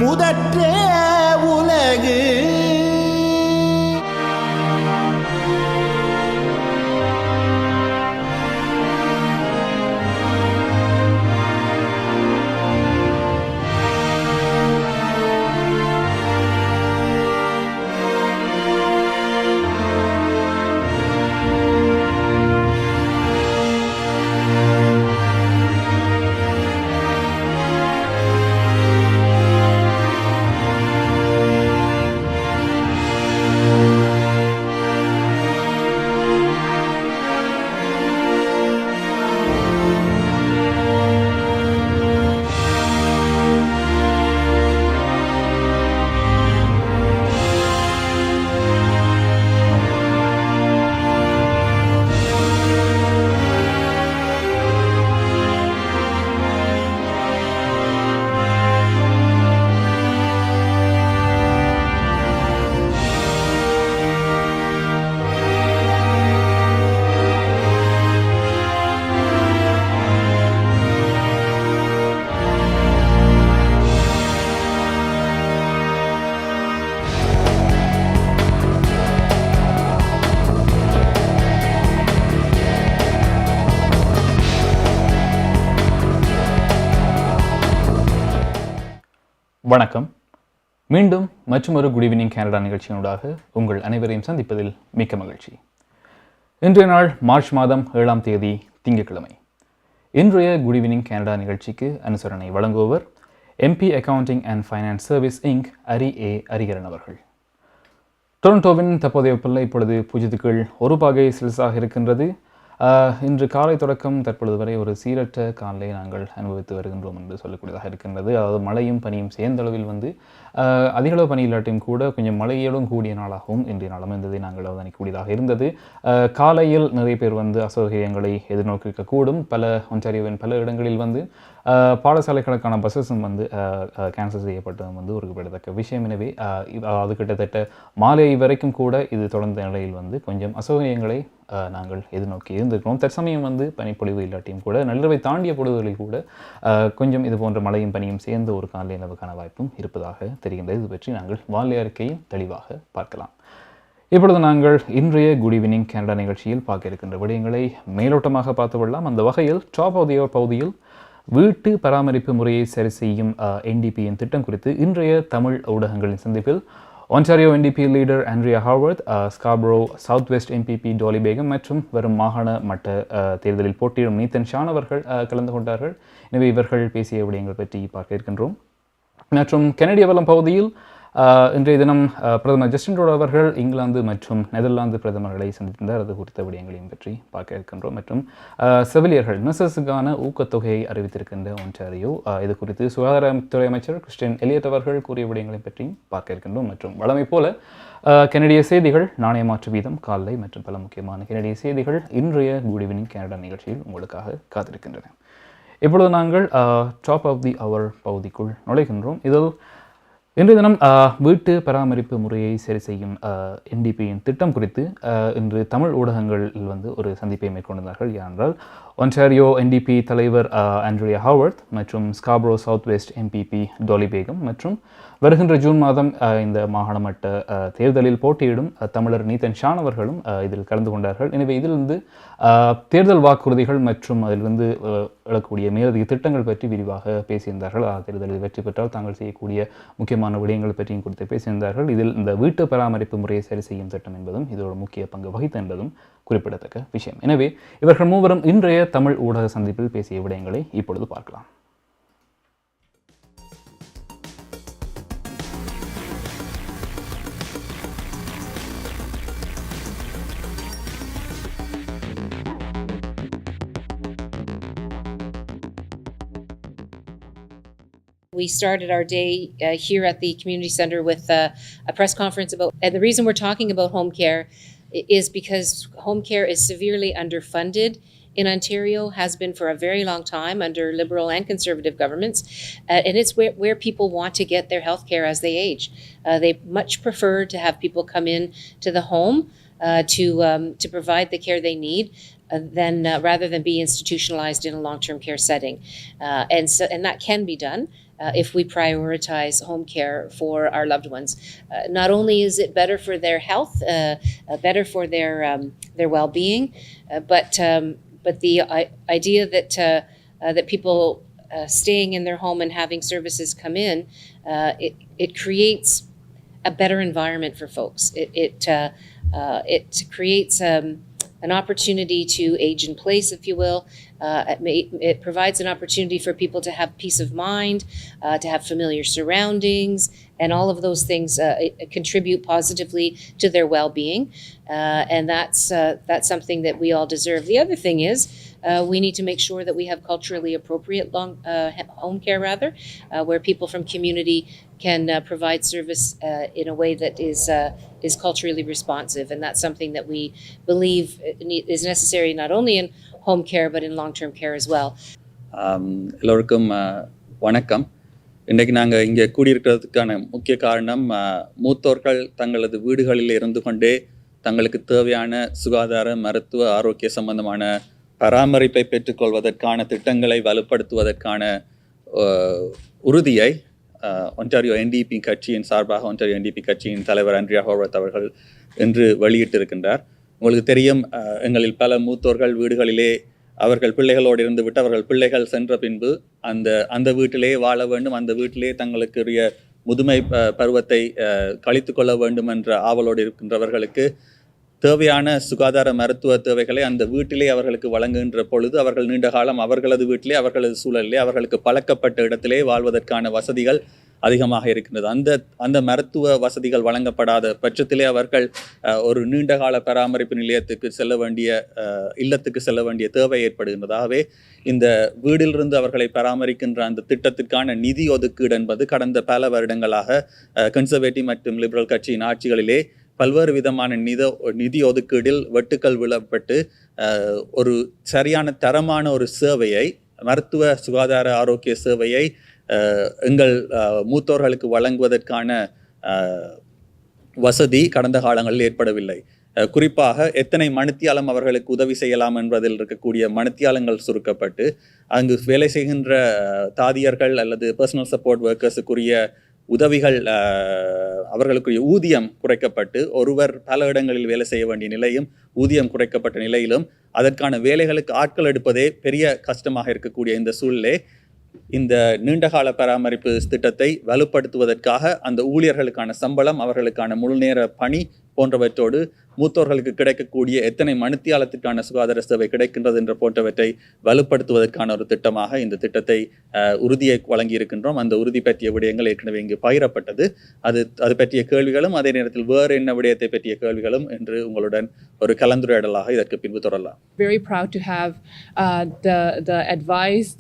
முதற்றே உலகு வணக்கம். மீண்டும் மற்றொரு குட் ஈவினிங் கனடா நிகழ்ச்சியினூடாக உங்கள் அனைவரையும் சந்திப்பதில் மிக்க மகிழ்ச்சி. இன்றைய நாள் மார்ச் மாதம் 7ஆம் தேதி திங்கட்கிழமை. இன்றைய குட் ஈவினிங் கனடா நிகழ்ச்சிக்கு அனுசரணை வழங்குபவர் MP accounting and finance service inc அரியாரன் அவர்கள். டொரண்டோவின் தற்போதைய வெப்பநிலை இப்பொழுது 0°1 செல்சியஸாக இருக்கின்றது. இன்று காலை தொடக்கம் தற்பொழுது வரை ஒரு சீரற்ற காலை நாங்கள் அனுபவித்து வருகின்றோம் என்று சொல்லக்கூடியதாக இருக்கின்றது. அதாவது மழையும் பனியும் சேர்ந்த அளவில் அதிகளவு பனி இல்லாட்டியும் கூட கொஞ்சம் மழையோடும் கூடிய நாளாகவும் இன்றைய நாளும் இருந்ததை நாங்கள் அவதானிக்கக்கூடியதாக இருந்தது. காலையில் நிறைய பேர் அசௌகரியங்களை எதிர்நோக்கிருக்கக்கூடும். ஒன்டாரியோவின் பல இடங்களில் பாடசாலைகளுக்கான பஸ்ஸஸும் கேன்சல் செய்யப்பட்டதும் ஒரு குறிப்பிடத்தக்க விஷயம். எனவே அது கிட்டத்தட்ட மாலை வரைக்கும் கூட இது தொடர்ந்த நிலையில் கொஞ்சம் அசௌகரியங்களை நாங்கள் எதிர்நோக்கி இருந்திருக்கிறோம். தற்சமயம் பனிப்பொழிவு இல்லாட்டியும் கூட நள்ளிரவை தாண்டிய பொழுதுகளில் கூட கொஞ்சம் இது போன்ற மழையும் பனியும் சேர்ந்த ஒரு காலை நிலவுக்கான வாய்ப்பும் இருப்பதாக தெரிகின்றது. இது பற்றி நாங்கள் வானிலை அறிக்கையில் தெளிவாக பார்க்கலாம். இப்பொழுது நாங்கள் இன்றைய குட் ஈவினிங் கனடா நிகழ்ச்சியில் பார்க்க இருக்கின்ற விடயங்களை மேலோட்டமாக பார்த்து விடலாம். அந்த வகையில் டாப் பகுதியில் வீட்டு பராமரிப்பு முறையை சரி செய்யும் NDPயின் திட்டம் குறித்து இன்றைய தமிழ் ஊடகங்களின் சந்திப்பில் Ontario NDP leader Andrea Horwath, Scarborough South West MPP Doly Begum மற்றும் வரும் மாகாண மட்ட தேர்தலில் போட்டியிடும் நீத்தன் ஷான் அவர்கள் கலந்து கொண்டார்கள். எனவே இவர்கள் பேசிய விடயங்கள் பற்றி பார்க்க இருக்கின்றோம். மற்றும் கனடிய வலம் பகுதியில் இன்றைய தினம் பிரதமர் ஜஸ்டின் ட்ரூடோ அவர்கள் இங்கிலாந்து மற்றும் நெதர்லாந்து பிரதமர்களை சந்தித்திருந்தார். அது குறித்த விடயங்களையும் பற்றி பார்க்க இருக்கின்றோம். மற்றும் செவிலியர்கள் நர்சஸுக்கான ஊக்கத்தொகையை அறிவித்திருக்கின்ற ஒன்டாரியோ, இது குறித்து சுகாதாரத்துறை அமைச்சர் Elliott அவர்கள் கூறிய விடயங்களை பற்றியும் பார்க்க இருக்கின்றோம். மற்றும் வழமை போல கனடிய செய்திகள், நாணய மாற்று வீதம், காலை மற்றும் பல முக்கியமான கனடிய செய்திகள் இன்றைய குட் ஈவினிங் கனடா நிகழ்ச்சியில் உங்களுக்காக காத்திருக்கின்றன. இப்பொழுது நாங்கள் டாப் ஆஃப் தி அவர் பகுதிக்குள் நுழைகின்றோம். இதில் இன்றைய தினம் வீட்டு பராமரிப்பு முறையை சரி செய்யும் NDPயின் திட்டம் குறித்து இன்று தமிழ் ஊடகங்களில் ஒரு சந்திப்பை மேற்கொண்டார்கள். ஏனென்றால் ஒன்டாரியோ NDP தலைவர் ஆண்ட்ரியா ஹார்வர்த் மற்றும் Scarborough South West MPP Doly Begum மற்றும் வருகின்ற ஜூன் மாதம் இந்த மாகாண மட்ட தேர்தலில் போட்டியிடும் தமிழர் நீத்தன் ஷான் அவர்களும் இதில் கலந்து கொண்டார்கள். எனவே இதிலிருந்து தேர்தல் வாக்குறுதிகள் மற்றும் அதிலிருந்து எழக்கூடிய மேலதிக திட்டங்கள் பற்றி விரிவாக பேசியிருந்தார்கள். தேர்தலில் வெற்றி பெற்றால் தாங்கள் செய்யக்கூடிய முக்கியமான விடயங்கள் பற்றியும் குறித்து பேசியிருந்தார்கள். இதில் இந்த வீட்டு பராமரிப்பு முறையை சரி செய்யும் திட்டம் என்பதும் இதோட முக்கிய பங்கு வகித்து என்பதும் குறிப்பிடத்தக்க விஷயம். எனவே இவர்கள் மூவரும் இன்றைய தமிழ் ஊடக சந்திப்பில் பேசிய விடயங்களை இப்பொழுது பார்க்கலாம். We started our day here at the community center with a press conference about, and the reason we're talking about home care is because home care is severely underfunded in Ontario, has been for a very long time under Liberal and Conservative governments, and it's where people want to get their health care as they age. They much prefer to have people come in to the home to provide the care they need, rather than be institutionalized in a long-term care setting, and that can be done. if we prioritize home care for our loved ones. Not only is it better for their health, better for their well-being, but the idea that people staying in their home and having services come in, it creates a better environment for folks. It creates an opportunity to age in place, if you will. It provides an opportunity for people to have peace of mind, to have familiar surroundings, and all of those things contribute positively to their well-being. And that's something that we all deserve. The other thing is, we need to make sure that we have culturally appropriate home care, where people from community can provide service in a way that is culturally responsive, and that's something that we believe is necessary not only in home care but in long-term care as well. எல்லோருக்கும் வணக்கம். இன்றைக்கு நாங்கள் இங்கே கூடியிருக்கிறதுக்கான முக்கிய காரணம், மூத்தோர்கள் தங்களது வீடுகளில் இருந்து கொண்டே தங்களுக்கு தேவையான சுகாதார, மருத்துவ, ஆரோக்கிய சம்பந்தமான பராமரிப்பை பெற்றுக்கொள்வதற்கான திட்டங்களை வலுப்படுத்துவதற்கான உறுதியை ஒன்டாரியோ NDP கட்சியின் சார்பாக ஒன்டாரியோ NDP கட்சியின் தலைவர் ஆண்ட்ரியா ஹோர்வத் அவர்கள் இன்று வெளியிட்டிருக்கின்றார். உங்களுக்கு தெரியும், எங்களில் பல மூத்தோர்கள் வீடுகளிலே அவர்கள் பிள்ளைகளோடு இருந்து விட்டு அவர்கள் பிள்ளைகள் சென்ற பின்பு அந்த வீட்டிலே வாழ வேண்டும், அந்த வீட்டிலே தங்களுக்குரிய முதுமை பருவத்தை கழித்து கொள்ள வேண்டும் என்ற ஆவலோடு இருக்கின்றவர்களுக்கு தேவையான சுகாதார மருத்துவ தேவைகளை அந்த வீட்டிலே அவர்களுக்கு வழங்குகின்ற பொழுது அவர்கள் நீண்ட காலம் அவர்களது வீட்டிலே, அவர்களது சூழலிலே, அவர்களுக்கு பழக்கப்பட்ட இடத்திலே வாழ்வதற்கான வசதிகள் அதிகமாக இருக்கின்றது. அந்த மருத்துவ வசதிகள் வழங்கப்படாத பட்சத்திலே அவர்கள் ஒரு நீண்டகால பராமரிப்பு நிலையத்துக்கு இல்லத்துக்கு செல்ல வேண்டிய தேவை ஏற்படுகின்றதாகவே இந்த வீடிலிருந்து அவர்களை பராமரிக்கின்ற அந்த திட்டத்திற்கான நிதி ஒதுக்கீடு என்பது கடந்த பல வருடங்களாக கன்சர்வேட்டிவ் மற்றும் லிபரல் கட்சியின் ஆட்சிகளிலே பல்வேறு விதமான நிதி ஒதுக்கீடில் வெட்டுக்கள் விழப்பட்டு ஒரு சரியான தரமான ஒரு சேவையை, மருத்துவ சுகாதார ஆரோக்கிய சேவையை எங்கள் மூத்தோர்களுக்கு வழங்குவதற்கான வசதி கடந்த காலங்களில் ஏற்படவில்லை. குறிப்பாக எத்தனை மணித்தியாலம் அவர்களுக்கு உதவி செய்யலாம் என்பதில் இருக்கக்கூடிய மணித்தியாலங்கள் சுருக்கப்பட்டு அங்கு வேலை செய்கின்ற தாதியர்கள் அல்லது பர்சனல் சப்போர்ட் ஒர்க்கர்ஸுக்குரிய உதவிகள், அவர்களுக்குரிய ஊதியம் குறைக்கப்பட்டு ஒருவர் பல இடங்களில் வேலை செய்ய வேண்டிய நிலையும் ஊதியம் குறைக்கப்பட்ட நிலையிலும் அதற்கான வேலைகளுக்கு ஆட்கள் எடுப்பதே பெரிய கஷ்டமாக இருக்கக்கூடிய இந்த சூழலே இந்த நீண்டகால பராமரிப்பு திட்டத்தை வலுப்படுத்துவதற்காக அந்த ஊழியர்களுக்கான சம்பளம், அவர்களுக்கான முழுநேர பணி போன்றவற்றோடு மூத்தோர்களுக்கு கிடைக்கக்கூடிய எத்தனை மணித்தியாலத்திற்கான சுகாதார சேவை கிடைக்கின்றது என்ற போன்றவற்றை வலுப்படுத்துவதற்கான ஒரு திட்டமாக இந்த திட்டத்தை உறுதியை வழங்கியிருக்கின்றோம். அந்த உறுதி பற்றிய விடயங்கள் ஏற்கனவே இங்கு பகிரப்பட்டது. அது பற்றிய கேள்விகளும் அதே நேரத்தில் வேறு என்ன விடயத்தை பற்றிய கேள்விகளும் என்று உங்களுடன் ஒரு கலந்துரையாடலாக இதற்கு பின்பு தொடரலாம். Very proud to have the advice,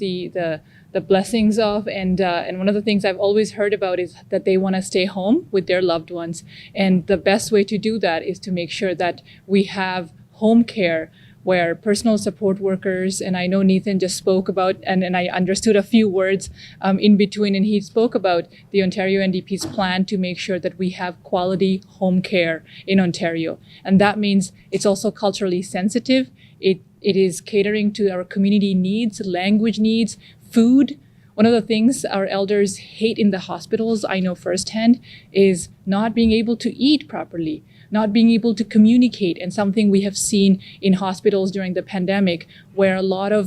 the blessings of, and one of the things I've always heard about is that they want to stay home with their loved ones, and the best way to do that is to make sure that we have home care where personal support workers, and I know Nathan just spoke about, and I understood a few words in between, and he spoke about the Ontario NDP's plan to make sure that we have quality home care in Ontario. And that means it's also culturally sensitive. It is catering to our community needs, language needs, food. One of the things our elders hate in the hospitals, I know firsthand, is not being able to eat properly, not being able to communicate, and something we have seen in hospitals during the pandemic, where a lot of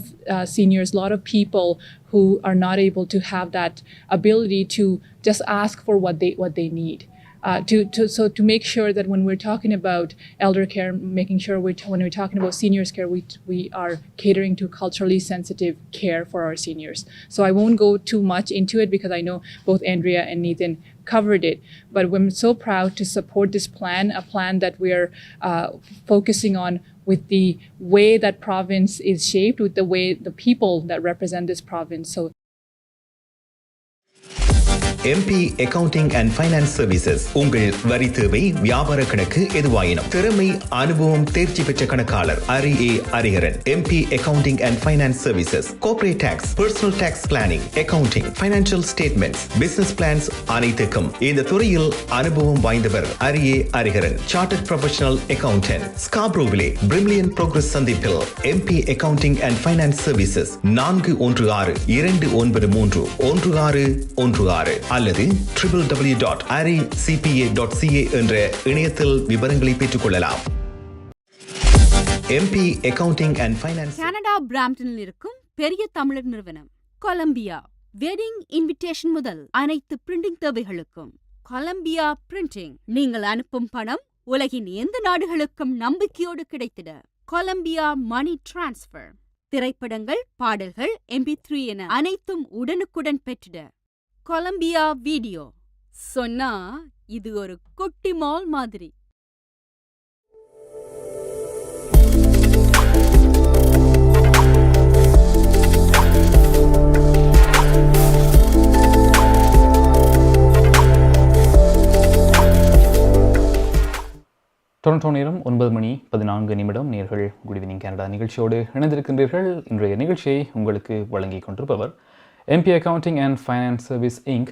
seniors, a lot of people who are not able to have that ability to just ask for what they need. To make sure that when we're talking about elder care, making sure when we're talking about seniors care, we are catering to culturally sensitive care for our seniors. So I won't go too much into it because I know both Andrea and Nathan covered it. But I'm so proud to support this plan, a plan that we're focusing on with the way that province is shaped, with the way the people that represent this province. So MP accounting and finance services. உங்கள் வரி தேவை, வியாபார கணக்கு எதுவாயினும் திறமை, அனுபவம், தேர்ச்சி பெற்ற கணக்காளர் Ariaran. MP accounting and finance services. Corporate tax, personal tax planning, accounting, financial statements, business plans அனைத்துக்கும் இந்த துறையில் அனுபவம் வாய்ந்தவர் Ariaran. Chartered professional accountant. ஸ்காப்ரோவிலே பிரிமிலியன் ப்ரோக்ரஸ் சந்திப்பில் MP accounting and finance services 416-213-1616 அல்லது www.aricpa.ca என்ற இணையத்தில் விவரங்களை பெற்றுக் கொள்ளலாம். MP accounting and finance. Canada பிராம்ப்டனில் இருக்கும் பெரிய தமிழர் நிறுவனம் கொலம்பியா. வெட்டிங் இன்விடேஷன் முதல் அனைத்து பிரிண்டிங் தேவைகளுக்கும் கொலம்பியா பிரிண்டிங். நீங்கள் அனுப்பும் பணம் உலகின் எந்த நாடுகளுக்கும் நம்பிக்கையோடு கிடைத்திட கொலம்பியா மணி டிரான்ஸ்ஃபர். திரைப்படங்கள், பாடல்கள், MP3 என அனைத்தும் உடனுக்குடன் பெற்றிட கொலம்பியா வீடியோ. சொன்னா இது ஒரு குட்டி மால் மாதிரி. டொரண்டோ நேரம் 9:14 நேர்கள் குட் ஈவினிங் கனடா நிகழ்ச்சியோடு இணைந்திருக்கின்றீர்கள். இன்றைய நிகழ்ச்சியை உங்களுக்கு வழங்கிக் கொண்டிருப்பவர் MP accounting and finance service ink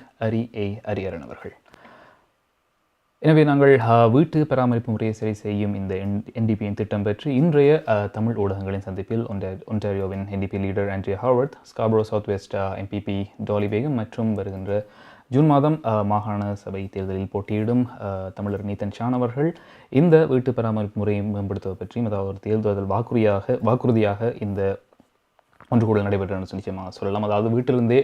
Ariaran அவர்கள். எனவே நாங்கள் வீட்டு பராமரிப்பு முறையை சரி செய்யும் இந்த NDPயின் திட்டம் பற்றி இன்றைய தமிழ் ஊடகங்களின் சந்திப்பில் ஒன்டாரியோவின் NDP leader Andrea Horwath, Scarborough South West MPP Doly Begum மற்றும் வருகின்ற ஜூன் மாதம் மாகாண சபை தேர்தலில் போட்டியிடும் தமிழர் நீத்தன் ஷான் அவர்கள் இந்த வீட்டு பராமரிப்பு முறையை மேம்படுத்துவது பற்றியும், அதாவது ஒரு தேர்தல் வாக்குறுதியாக இந்த ஒன்று கூட நடைபெற்று நிச்சயமாக சொல்லலாம். அதாவது வீட்டிலிருந்தே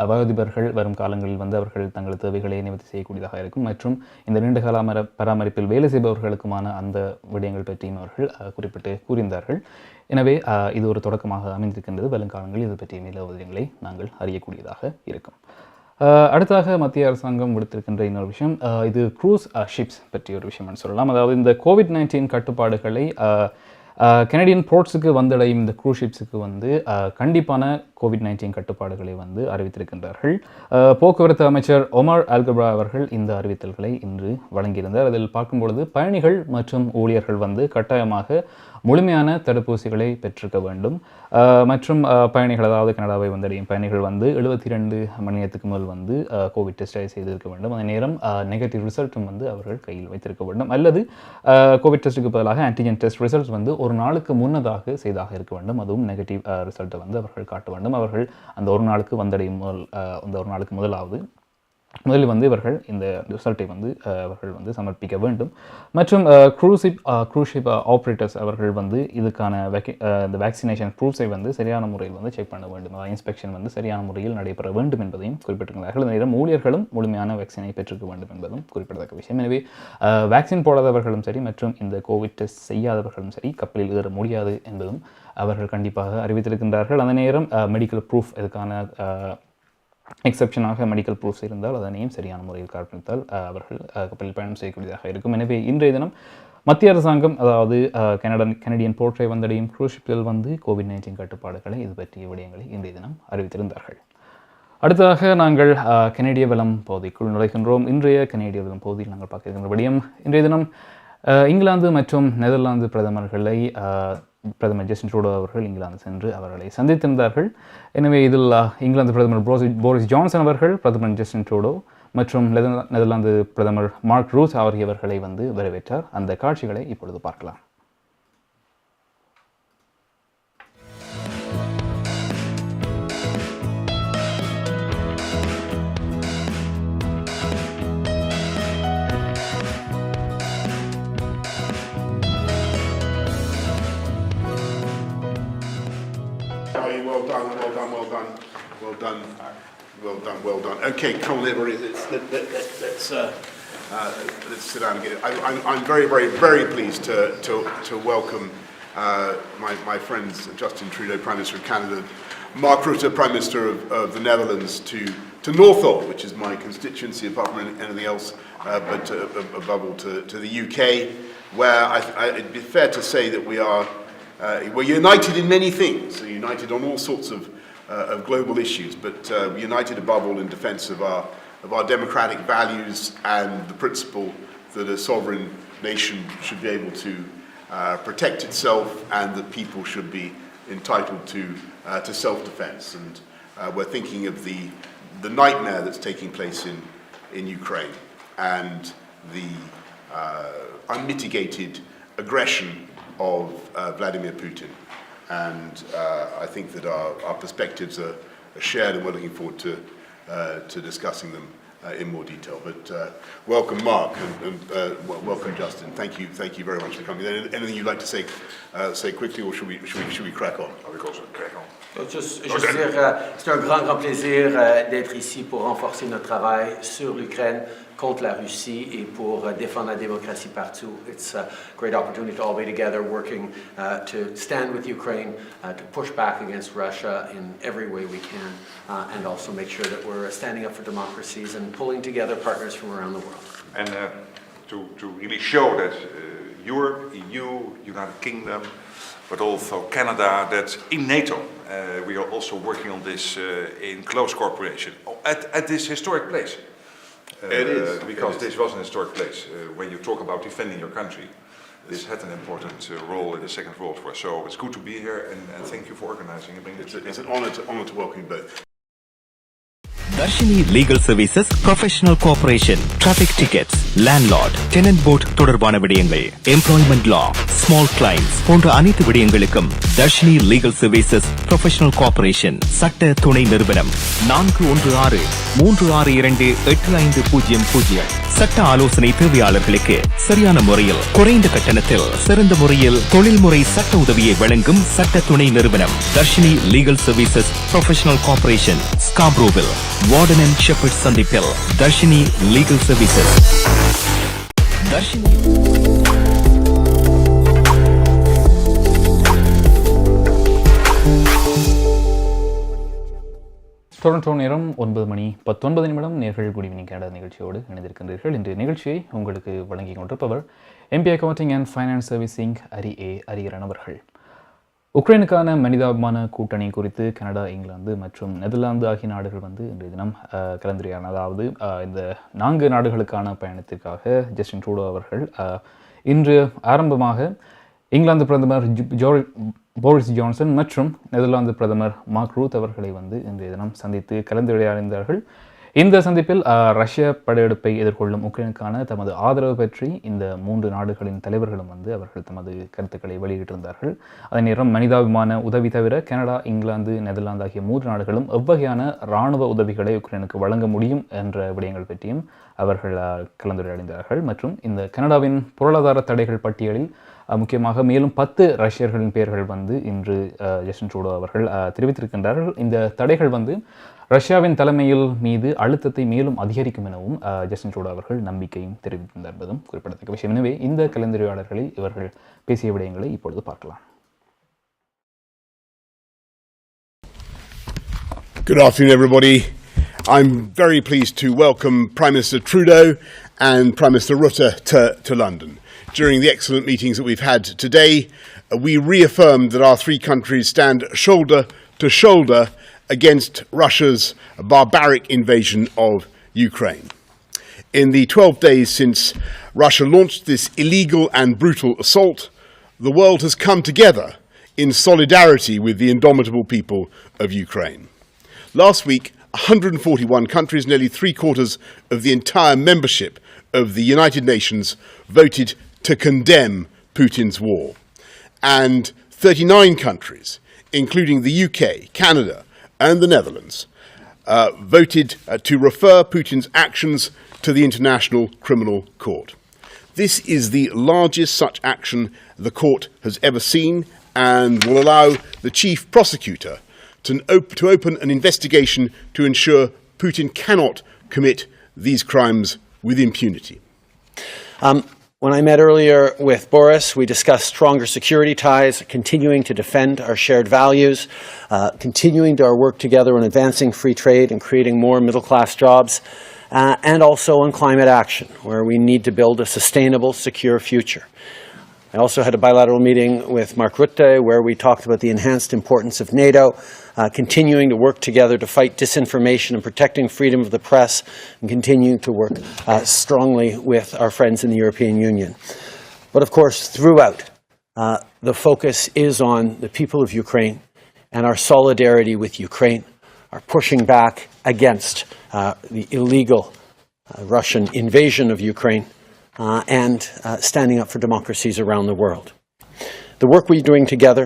வயோதிபர்கள் வரும் காலங்களில் வந்து அவர்கள் தங்கள் தேவைகளை நிவர்த்தி செய்யக்கூடியதாக இருக்கும் மற்றும் இந்த நீண்டகால பராமரிப்பில் வேலை செய்பவர்களுக்குமான அந்த விடயங்கள் பற்றியும் அவர்கள் குறிப்பிட்டு கூறியிருந்தார்கள். எனவே இது ஒரு தொடக்கமாக அமைந்திருக்கின்றது. வருங்காலங்களில் இது பற்றிய மேல விடயங்களை நாங்கள் அறியக்கூடியதாக இருக்கும். அடுத்தாக மத்திய அரசாங்கம் விடுத்திருக்கின்ற இன்னொரு விஷயம், இது க்ரூஸ் ஷிப்ஸ் பற்றிய ஒரு விஷயம் சொல்லலாம். அதாவது இந்த COVID-19 கட்டுப்பாடுகளை கனடியன் போர்ட்ஸுக்கு வந்தடையும் இந்த க்ரூஸ் ஷிப்ஸுக்கு வந்து கண்டிப்பான COVID-19 கட்டுப்பாடுகளை வந்து அறிவித்திருக்கின்றார்கள். போக்குவரத்து அமைச்சர் ஒமர் அல்கப்ரா அவர்கள் இந்த அறிவித்தல்களை இன்று வழங்கியிருந்தார். அதில் பார்க்கும்பொழுது பயணிகள் மற்றும் ஊழியர்கள் வந்து கட்டாயமாக முழுமையான தடுப்பூசிகளை பெற்றிருக்க வேண்டும் மற்றும் பயணிகள், அதாவது கனடாவை வந்தடையும் பயணிகள் வந்து 72 மணி நேரத்துக்கு முதல் வந்து கோவிட் டெஸ்ட்டை செய்திருக்க வேண்டும். அதே நேரம் நெகட்டிவ் ரிசல்ட்டும் வந்து அவர்கள் கையில் வைத்திருக்க வேண்டும் அல்லது கோவிட் டெஸ்ட்டுக்கு பதிலாக ஆன்டிஜென் டெஸ்ட் ரிசல்ட்ஸ் வந்து ஒரு நாளுக்கு முன்னதாக செய்தாக இருக்க வேண்டும். அதுவும் நெகட்டிவ் ரிசல்ட்டை வந்து அவர்கள் காட்ட வேண்டும். அவர்கள் அந்த ஒரு நாளுக்கு வந்தடையும் அந்த ஒரு நாளுக்கு முதலில் வந்து இவர்கள் இந்த ரிசல்ட்டை வந்து அவர்கள் வந்து சமர்ப்பிக்க வேண்டும். மற்றும் க்ரூஸ் ஷிப் ஆப்ரேட்டர்ஸ் அவர்கள் வந்து இதுக்கான இந்த வேக்சினேஷன் ப்ரூஃப்ஸை வந்து சரியான முறையில் வந்து செக் பண்ண வேண்டும். இன்ஸ்பெக்ஷன் வந்து சரியான முறையில் நடைபெற வேண்டும் என்பதையும் குறிப்பிட்டிருக்கிறார்கள். இந்த நேரம் ஊழியர்களும் முழுமையான வேக்சினை பெற்றிருக்க வேண்டும் என்பதும் குறிப்பிடத்தக்க விஷயம். எனவே வேக்சின் போடாதவர்களும் சரி மற்றும் இந்த கோவிட் டெஸ்ட் செய்யாதவர்களும் சரி கப்பலில் ஏற முடியாது என்பதும் அவர்கள் கண்டிப்பாக அறிவித்திருக்கின்றார்கள். அந்த நேரம் மெடிக்கல் ப்ரூஃப் இதுக்கான எக்ஸப்ஷனாக மெடிக்கல் ப்ரூஃப்ஸ் இருந்தால் அதனையும் சரியான முறையில் காண்பித்தால் அவர்கள் கப்பலில் பயணம் செய்யக்கூடியதாக இருக்கும். எனவே இன்றைய தினம் மத்திய அரசாங்கம், அதாவது கனடியன் போர்ட்டை வந்தடையும் க்ரூஸ் ஷிப்பில் வந்து COVID-19 கட்டுப்பாடுகளை இது பற்றிய விடயங்களை இன்றைய தினம் அறிவித்திருந்தார்கள். அடுத்ததாக நாங்கள் கனேடிய வளம் பகுதிக்குள் நுழைகின்றோம். இன்றைய கனேடிய வளம் பகுதியில் நாங்கள் பார்க்கின்ற விடயம், இன்றைய தினம் இங்கிலாந்து மற்றும் நெதர்லாந்து பிரதமர்களை பிரதமர் ஜஸ்டின் ட்ரூடோ அவர்கள் இங்கிலாந்து சென்று அவர்களை சந்தித்திருந்தார்கள். எனவே இதில் இங்கிலாந்து பிரதமர் போரிஸ் ஜான்சன் அவர்கள் பிரதமர் ஜஸ்டின் ட்ரூடோ மற்றும் நெதர்லாந்து பிரதமர் மார்க் ரூட் ஆகியவர்களை வந்து வரவேற்றார். அந்த காட்சிகளை இப்பொழுது பார்க்கலாம். Well done. Okay, come on, everybody. Let's sit down and get it. I'm very, very, very pleased to welcome my friends Justin Trudeau, Prime Minister of Canada, Mark Rutte, Prime Minister of the Netherlands, to Northolt, which is my constituency, apart from anything else, but above all to the UK, where it'd be fair to say that we're united in many things. We're united on all sorts of global issues, but united above all in defence of of our democratic values and the principle that a sovereign nation should be able to protect itself and that people should be entitled to self-defense. And we're thinking of the nightmare that's taking place in Ukraine and the unmitigated aggression of Vladimir Putin. And I think that our perspectives are shared, and we're looking forward to discussing them in more detail. But welcome, Mark, and welcome, Justin. Thank you very much for coming. Anything you'd like to say quickly, or should we crack on? Juste dire, c'est un grand plaisir d'être ici pour renforcer notre travail sur l'Ukraine contre la Russie et pour défendre la démocratie partout. It's a great opportunity to all be together working to stand with Ukraine, to push back against Russia in every way we can, and also make sure that we're standing up for democracies and pulling together partners from around the world. And to really show that Europe, EU, United Kingdom, but also Canada, that in NATO we are also working on this in close cooperation at this historic place. It is. Because this was an historic place. When you talk about defending your country, this had an important role in the Second World War. So it's good to be here, and thank you for organizing and bringing It's an honor to welcome you both. Darshini legal services professional cooperation traffic tickets landlord tenant board தொடர்பான விடயங்கள் employment law small claims போன்ற அனைத்து விடயங்களுக்கும் Darshini legal services professional cooperation சட்ட துணை நிறுவனம் 416-362-8500 சட்ட ஆலோசனை தேவையாளர்களுக்கு சரியான முறையில் குறைந்த கட்டணத்தில் சிறந்த முறையில் தொழில்முறை சட்ட உதவியை வழங்கும் சட்ட துணை நிறுவனம் Darshini legal services professional cooperation ஸ்காப்ரோவில் வார்டன் அண்ட் ஷெப்பர்ட் சந்திப்பில் Darshini legal services. Darshini Toronto நேரம் 9:19 நேர்கள் குட் ஈவினிங் கனடா நிகழ்ச்சியோடு இணைந்திருக்கின்றீர்கள். இன்றைய நிகழ்ச்சியை உங்களுக்கு வழங்கிக் கொண்டிருப்பவர் MP accounting and finance servicing Hariharan அவர்கள். உக்ரைனுக்கான மனிதாபிமான கூட்டணி குறித்து கனடா, இங்கிலாந்து மற்றும் நெதர்லாந்து ஆகிய நாடுகள் இன்றைய தினம் கலந்துரையான, அதாவது இந்த 4 நாடுகளுக்கான பயணத்திற்காக ஜஸ்டின் ட்ரூடோ அவர்கள் இன்று ஆரம்பமாக இங்கிலாந்து பிரதமர் போரிஸ் ஜான்சன் மற்றும் நெதர்லாந்து பிரதமர் மார்க் ரூத் அவர்களை இன்றைய தினம் சந்தித்து கலந்துரையாடினார்கள். இந்த சந்திப்பில் ரஷ்ய படையெடுப்பை எதிர்கொள்ளும் உக்ரைனுக்கான தமது ஆதரவு பற்றி இந்த 3 நாடுகளின் தலைவர்களும் அவர்கள் தமது கருத்துக்களை வெளியிட்டிருந்தார்கள். அதே நேரம் மனிதாபிமான உதவி தவிர கனடா, இங்கிலாந்து, நெதர்லாந்து ஆகிய 3 நாடுகளும் எவ்வகையான இராணுவ உதவிகளை உக்ரைனுக்கு வழங்க முடியும் என்ற விடயங்கள் பற்றியும் அவர்கள் கலந்துரையாடினார்கள். மற்றும் இந்த கனடாவின் பொருளாதார தடைகள் பட்டியலில் முக்கியமாக மேலும் 10 ரஷ்யர்களின் பெயர்கள் இன்று ஜஸ்டின் ட்ரூடோ அவர்கள் தெரிவித்திருக்கின்றார்கள். இந்த தடைகள் ரஷ்யாவின் தலைமையில் மீது அழுத்தத்தை மேலும் அதிகரிக்கும் எனவும் ஜஸ்டின் ட்ரூடோ அவர்கள் நம்பிக்கையும் தெரிவித்திருந்தார் என்பதும் குறிப்பிடத்தக்க விஷயம். எனவே இந்த கலந்துரையாடல்களில் இவர்கள் பேசிய விடயங்களை இப்பொழுது பார்க்கலாம். Good afternoon, everybody. I'm very pleased to welcome Prime Minister Trudeau and Prime Minister Rutte to London. During the excellent meetings that we've had today, we reaffirmed that our 3 countries stand shoulder to shoulder against Russia's barbaric invasion of Ukraine. In the 12 days since Russia launched this illegal and brutal assault, the world has come together in solidarity with the indomitable people of Ukraine. Last week, 141 countries, nearly 3/4 of the entire membership of the United Nations, voted to condemn Putin's war. And 39 countries, including the UK, Canada, and the Netherlands, voted to refer Putin's actions to the International Criminal Court. This is the largest such action the court has ever seen and will allow the chief prosecutor to open an investigation to ensure Putin cannot commit these crimes with impunity. When I met earlier with Boris, we discussed stronger security ties, continuing to defend our shared values, continuing our work together on advancing free trade and creating more middle-class jobs, and also on climate action, where we need to build a sustainable, secure future. I also had a bilateral meeting with Mark Rutte where we talked about the enhanced importance of NATO continuing to work together to fight disinformation and protecting freedom of the press, and continuing to work strongly with our friends in the European Union. But of course, throughout, the focus is on the people of Ukraine and our solidarity with Ukraine, our pushing back against the illegal Russian invasion of Ukraine, and standing up for democracies around the world. The work we're doing together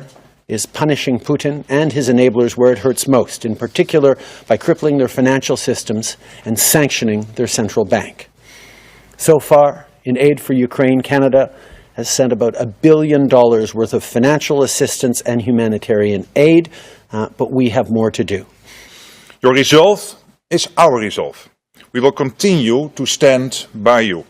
is punishing Putin and his enablers where it hurts most, in particular by crippling their financial systems and sanctioning their central bank. So far, in aid for Ukraine, Canada has sent about $1 billion worth of financial assistance and humanitarian aid, but we have more to do. Your resolve is our resolve. We will continue to stand by you.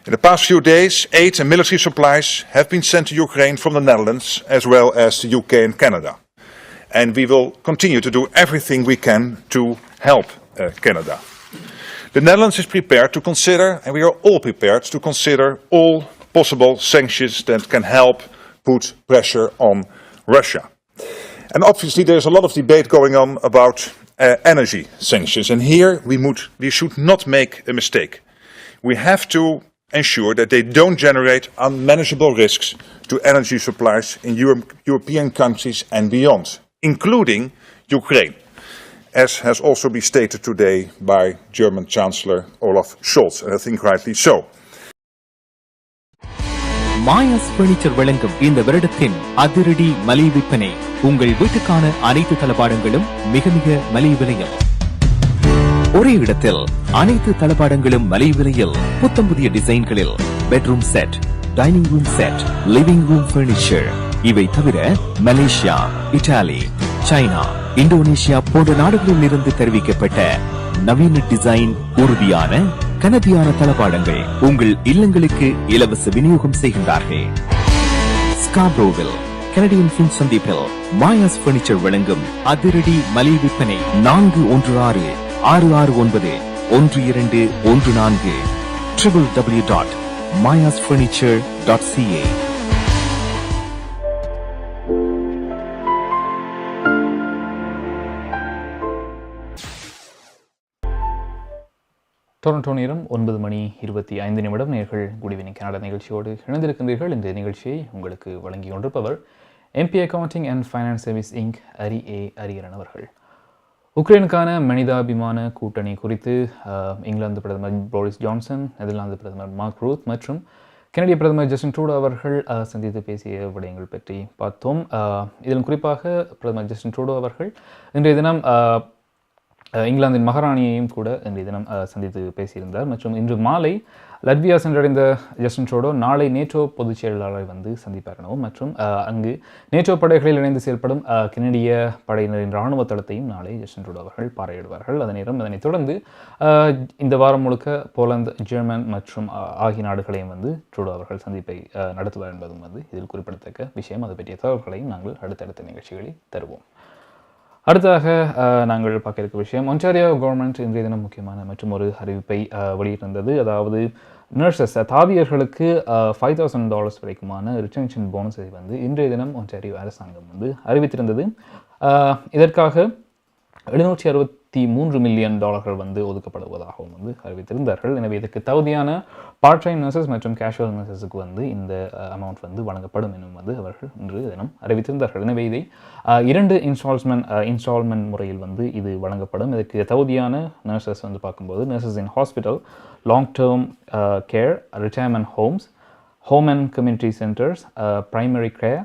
In the past few days, aid and military supplies have been sent to Ukraine from the Netherlands as well as the UK and Canada. And we will continue to do everything we can to help Canada. The Netherlands is prepared to consider, and we are all prepared to consider all possible sanctions that can help put pressure on Russia. And obviously there is a lot of debate going on about energy sanctions. And here we should not make a mistake. We have to ensure that they don't generate unmanageable risks to energy supplies in European countries and beyond, including Ukraine, as has also been stated today by German Chancellor Olaf Scholz, and I think rightly so. Maya's furniture வழங்கும் இந்த வருடத்தின் அதிரடி மலிவு விற்பனை. உங்கள் வீட்டுக்கான அனைத்து தளபாடங்களும் மிக மிக மலிவு விலையில். ஒரே இடத்தில் அனைத்து தளபாடங்களும் மலிவு விலையில், புத்தம் புதிய டிசைன்களில் bedroom set, dining room set, living room furniture. இவை தவிர மலேசியா, இத்தாலி, சைனா, இந்தோனேஷியா போன்ற நாடுகளில் இருந்து தெரிவிக்கப்பட்ட நவீன டிசைன், உறுதியான கனதியான தளபாடங்கள் உங்கள் இல்லங்களுக்கு இலவச விநியோகம் செய்கின்றார்கள். ஸ்காப்ரோவில் கனடியன் ஃபின் சந்திப்பில் மாயாஸ் பர்னிச்சர் வழங்கும் அதிரடி மலிவு விற்பனை 416-669-1214 www.mayasfurniture.ca. டொரண்டோ நேரம் 9:25 நேர்கள் குட் ஈவினிங் கனடா நிகழ்ச்சியோடு இணைந்திருக்கின்றீர்கள். இந்த நிகழ்ச்சியை உங்களுக்கு வழங்கி கொண்டிருப்பவர் NDPய accounting and finance service inc Hariharan அவர்கள். உக்ரைனுக்கான மனிதாபிமான கூட்டணி குறித்து இங்கிலாந்து பிரதமர் போரிஸ் ஜான்சன், நெதர்லாந்து பிரதமர் மார்க் ரூத் மற்றும் கனடிய பிரதமர் ஜஸ்டின் ட்ரூடோ அவர்கள் சந்தித்து பேசிய விடயங்கள் பற்றி பார்த்தோம். இதில் குறிப்பாக பிரதமர் ஜஸ்டின் ட்ரூடோ அவர்கள் இன்றைய தினம் இங்கிலாந்தின் மகாராணியையும் கூட இன்றைய தினம் சந்தித்து பேசியிருந்தார். மற்றும் இன்று மாலை லட்வியா சென்றடைந்த ஜஸ்டின் ட்ரூடோ நாளை நேட்டோ பொதுச் செயலாளரை வந்து சந்திப்பார் எனவும், மற்றும் அங்கு நேட்டோ படைகளில் இணைந்து செயல்படும் கனடிய படையினரின் இராணுவ தளத்தையும் நாளை ஜஸ்டின் ட்ரூடோ அவர்கள் பார்வையிடுவார்கள். அதனைத் தொடர்ந்து இந்த வாரம் முழுக்க போலந்து, ஜெர்மன் மற்றும் ஆகிய நாடுகளையும் வந்து ட்ரூடோ அவர்கள் சந்திப்பை நடத்துவார் என்பதும் வந்து இதில் குறிப்பிடத்தக்க விஷயம். அது பற்றிய தகவல்களையும் நாங்கள் அடுத்தடுத்த நிகழ்ச்சிகளில் தருவோம். அடுத்ததாக நாங்கள் பார்க்க இருக்க விஷயம், ஒன்டாரியோ கவர்மெண்ட் இன்றைய தினம் முக்கியமான மற்றும் ஒரு அறிவிப்பை வெளியிட்டிருந்தது. அதாவது நர்சஸ் தாதியர்களுக்கு $5,000 வரைக்குமான ரிட்டன்ஷன் போனஸை வந்து இன்றைய தினம் ஒன்டாரியோ அரசாங்கம் வந்து அறிவித்திருந்தது. இதற்காக $763 மில்லியன் வந்து ஒதுக்கப்படுவதாகவும் வந்து அறிவித்திருந்தார்கள். எனவே இதற்கு தகுதியான பார்ட் டைம் நர்சஸ் மற்றும் கேஷுவல் நர்சஸுக்கு வந்து இந்த அமௌண்ட் வந்து வழங்கப்படும் எனவும் வந்து அவர்கள் இன்று தினம் அறிவித்திருந்தார்கள். எனவே இதை 2 இன்ஸ்டால்மெண்ட் முறையில் வந்து இது வழங்கப்படும். இதற்கு தகுதியான நர்சஸ் வந்து பார்க்கும்போது nurses in hospital, long term care, retirement homes, home and community centres, primary care,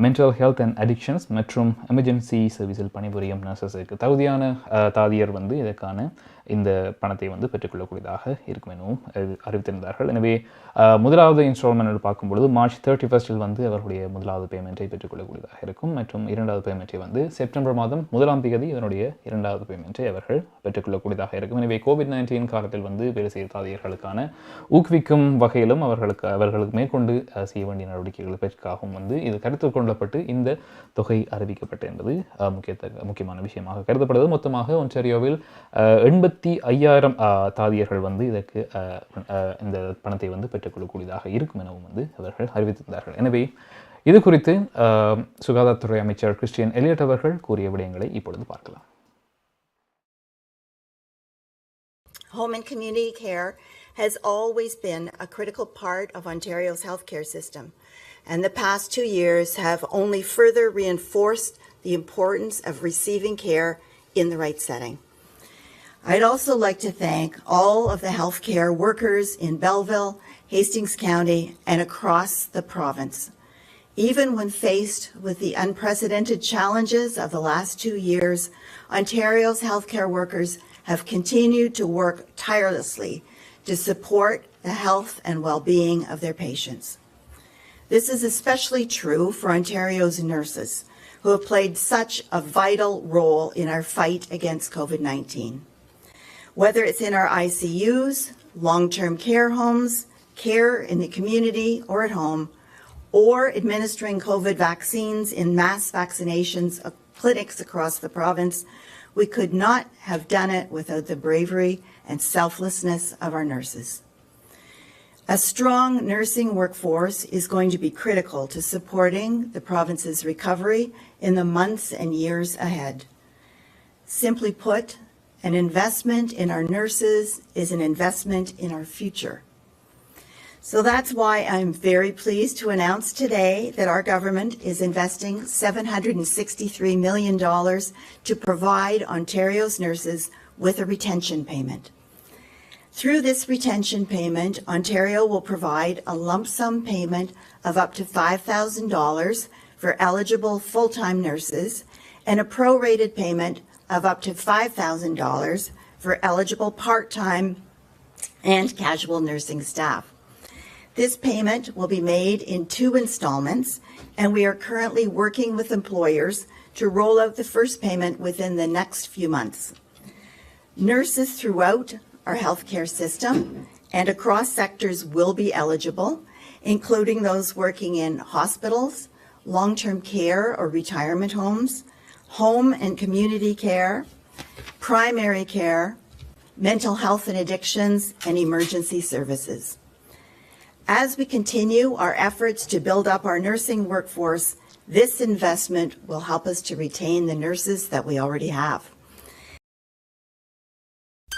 mental health and addictions மற்றும் எமர்ஜென்சி சர்வீஸில் பணிபுரியும் நர்சஸுக்கு தகுதியான தாதியர் வந்து இதற்கான இந்த பணத்தை வந்து பெற்றுக்கொள்ளக்கூடியதாக இருக்கும் எனவும் அறிவித்திருந்தார்கள். எனவே முதலாவது இன்ஸ்டால்மெண்ட் பார்க்கும்பொழுது மார்ச் 31 வந்து அவர்களுடைய முதலாவது பேமெண்ட்டை பெற்றுக்கொள்ளக்கூடியதாக இருக்கும். மற்றும் இரண்டாவது பேமெண்ட்டை வந்து செப்டம்பர் மாதம் 1ஆம் தேதி இதனுடைய இரண்டாவது பேமெண்ட்டை அவர்கள் பெற்றுக்கொள்ளக்கூடியதாக இருக்கும். எனவே COVID-19 காலத்தில் வந்து வேலை செய்த தாதியர்களுக்கான ஊக்குவிக்கும் வகையிலும் அவர்களுக்கு மேற்கொண்டு செய்ய வேண்டிய நடவடிக்கைகள் பற்றியாகவும் வந்து இது கருத்தில் கொள்ளப்பட்டு இந்த தொகை அறிவிக்கப்பட்டது என்பது முக்கியமான விஷயமாக கருதப்படுது. மொத்தமாக ஒன்டாரியோவில் 85,000 தாதியர்கள் வந்து இதற்கு இந்த பணத்தை வந்து பெற்றுக்கொள்ளக்கூடியதாக இருக்கும் எனவும் வந்து அவர்கள் அறிவித்திருந்தார்கள். எனவே இது குறித்து சுகாதாரத்துறை அமைச்சர் கிறிஸ்டியன் எலியட் அவர்கள் கூறிய விடயங்களை இப்பொழுது பார்க்கலாம். Home and community care has always been a critical part of Ontario's healthcare system, and the past 2 years have only further reinforced the importance of receiving care in the right setting. I'd also like to thank all of the healthcare workers in Belleville, Hastings County, and across the province. Even when faced with the unprecedented challenges of the last 2 years, Ontario's healthcare workers have continued to work tirelessly to support the health and well-being of their patients. This is especially true for Ontario's nurses, who have played such a vital role in our fight against COVID-19. Whether it's in our ICUs, long-term care homes, care in the community or at home, or administering COVID vaccines in mass vaccinations of clinics across the province, we could not have done it without the bravery and selflessness of our nurses. A strong nursing workforce is going to be critical to supporting the province's recovery in the months and years ahead. Simply put, an investment in our nurses is an investment in our future. So that's why I'm very pleased to announce today that our government is investing $763 million to provide Ontario's nurses with a retention payment. Through this retention payment, Ontario will provide a lump sum payment of up to $5,000 for eligible full-time nurses and a prorated payment of up to $5,000 for eligible part-time and casual nursing staff. This payment will be made in 2 installments, and we are currently working with employers to roll out the first payment within the next few months. Nurses throughout our healthcare system and across sectors will be eligible, including those working in hospitals, long-term care or retirement homes, home and community care, primary care, mental health and addictions, and emergency services. As we continue our efforts to build up our nursing workforce, this investment will help us to retain the nurses that we already have.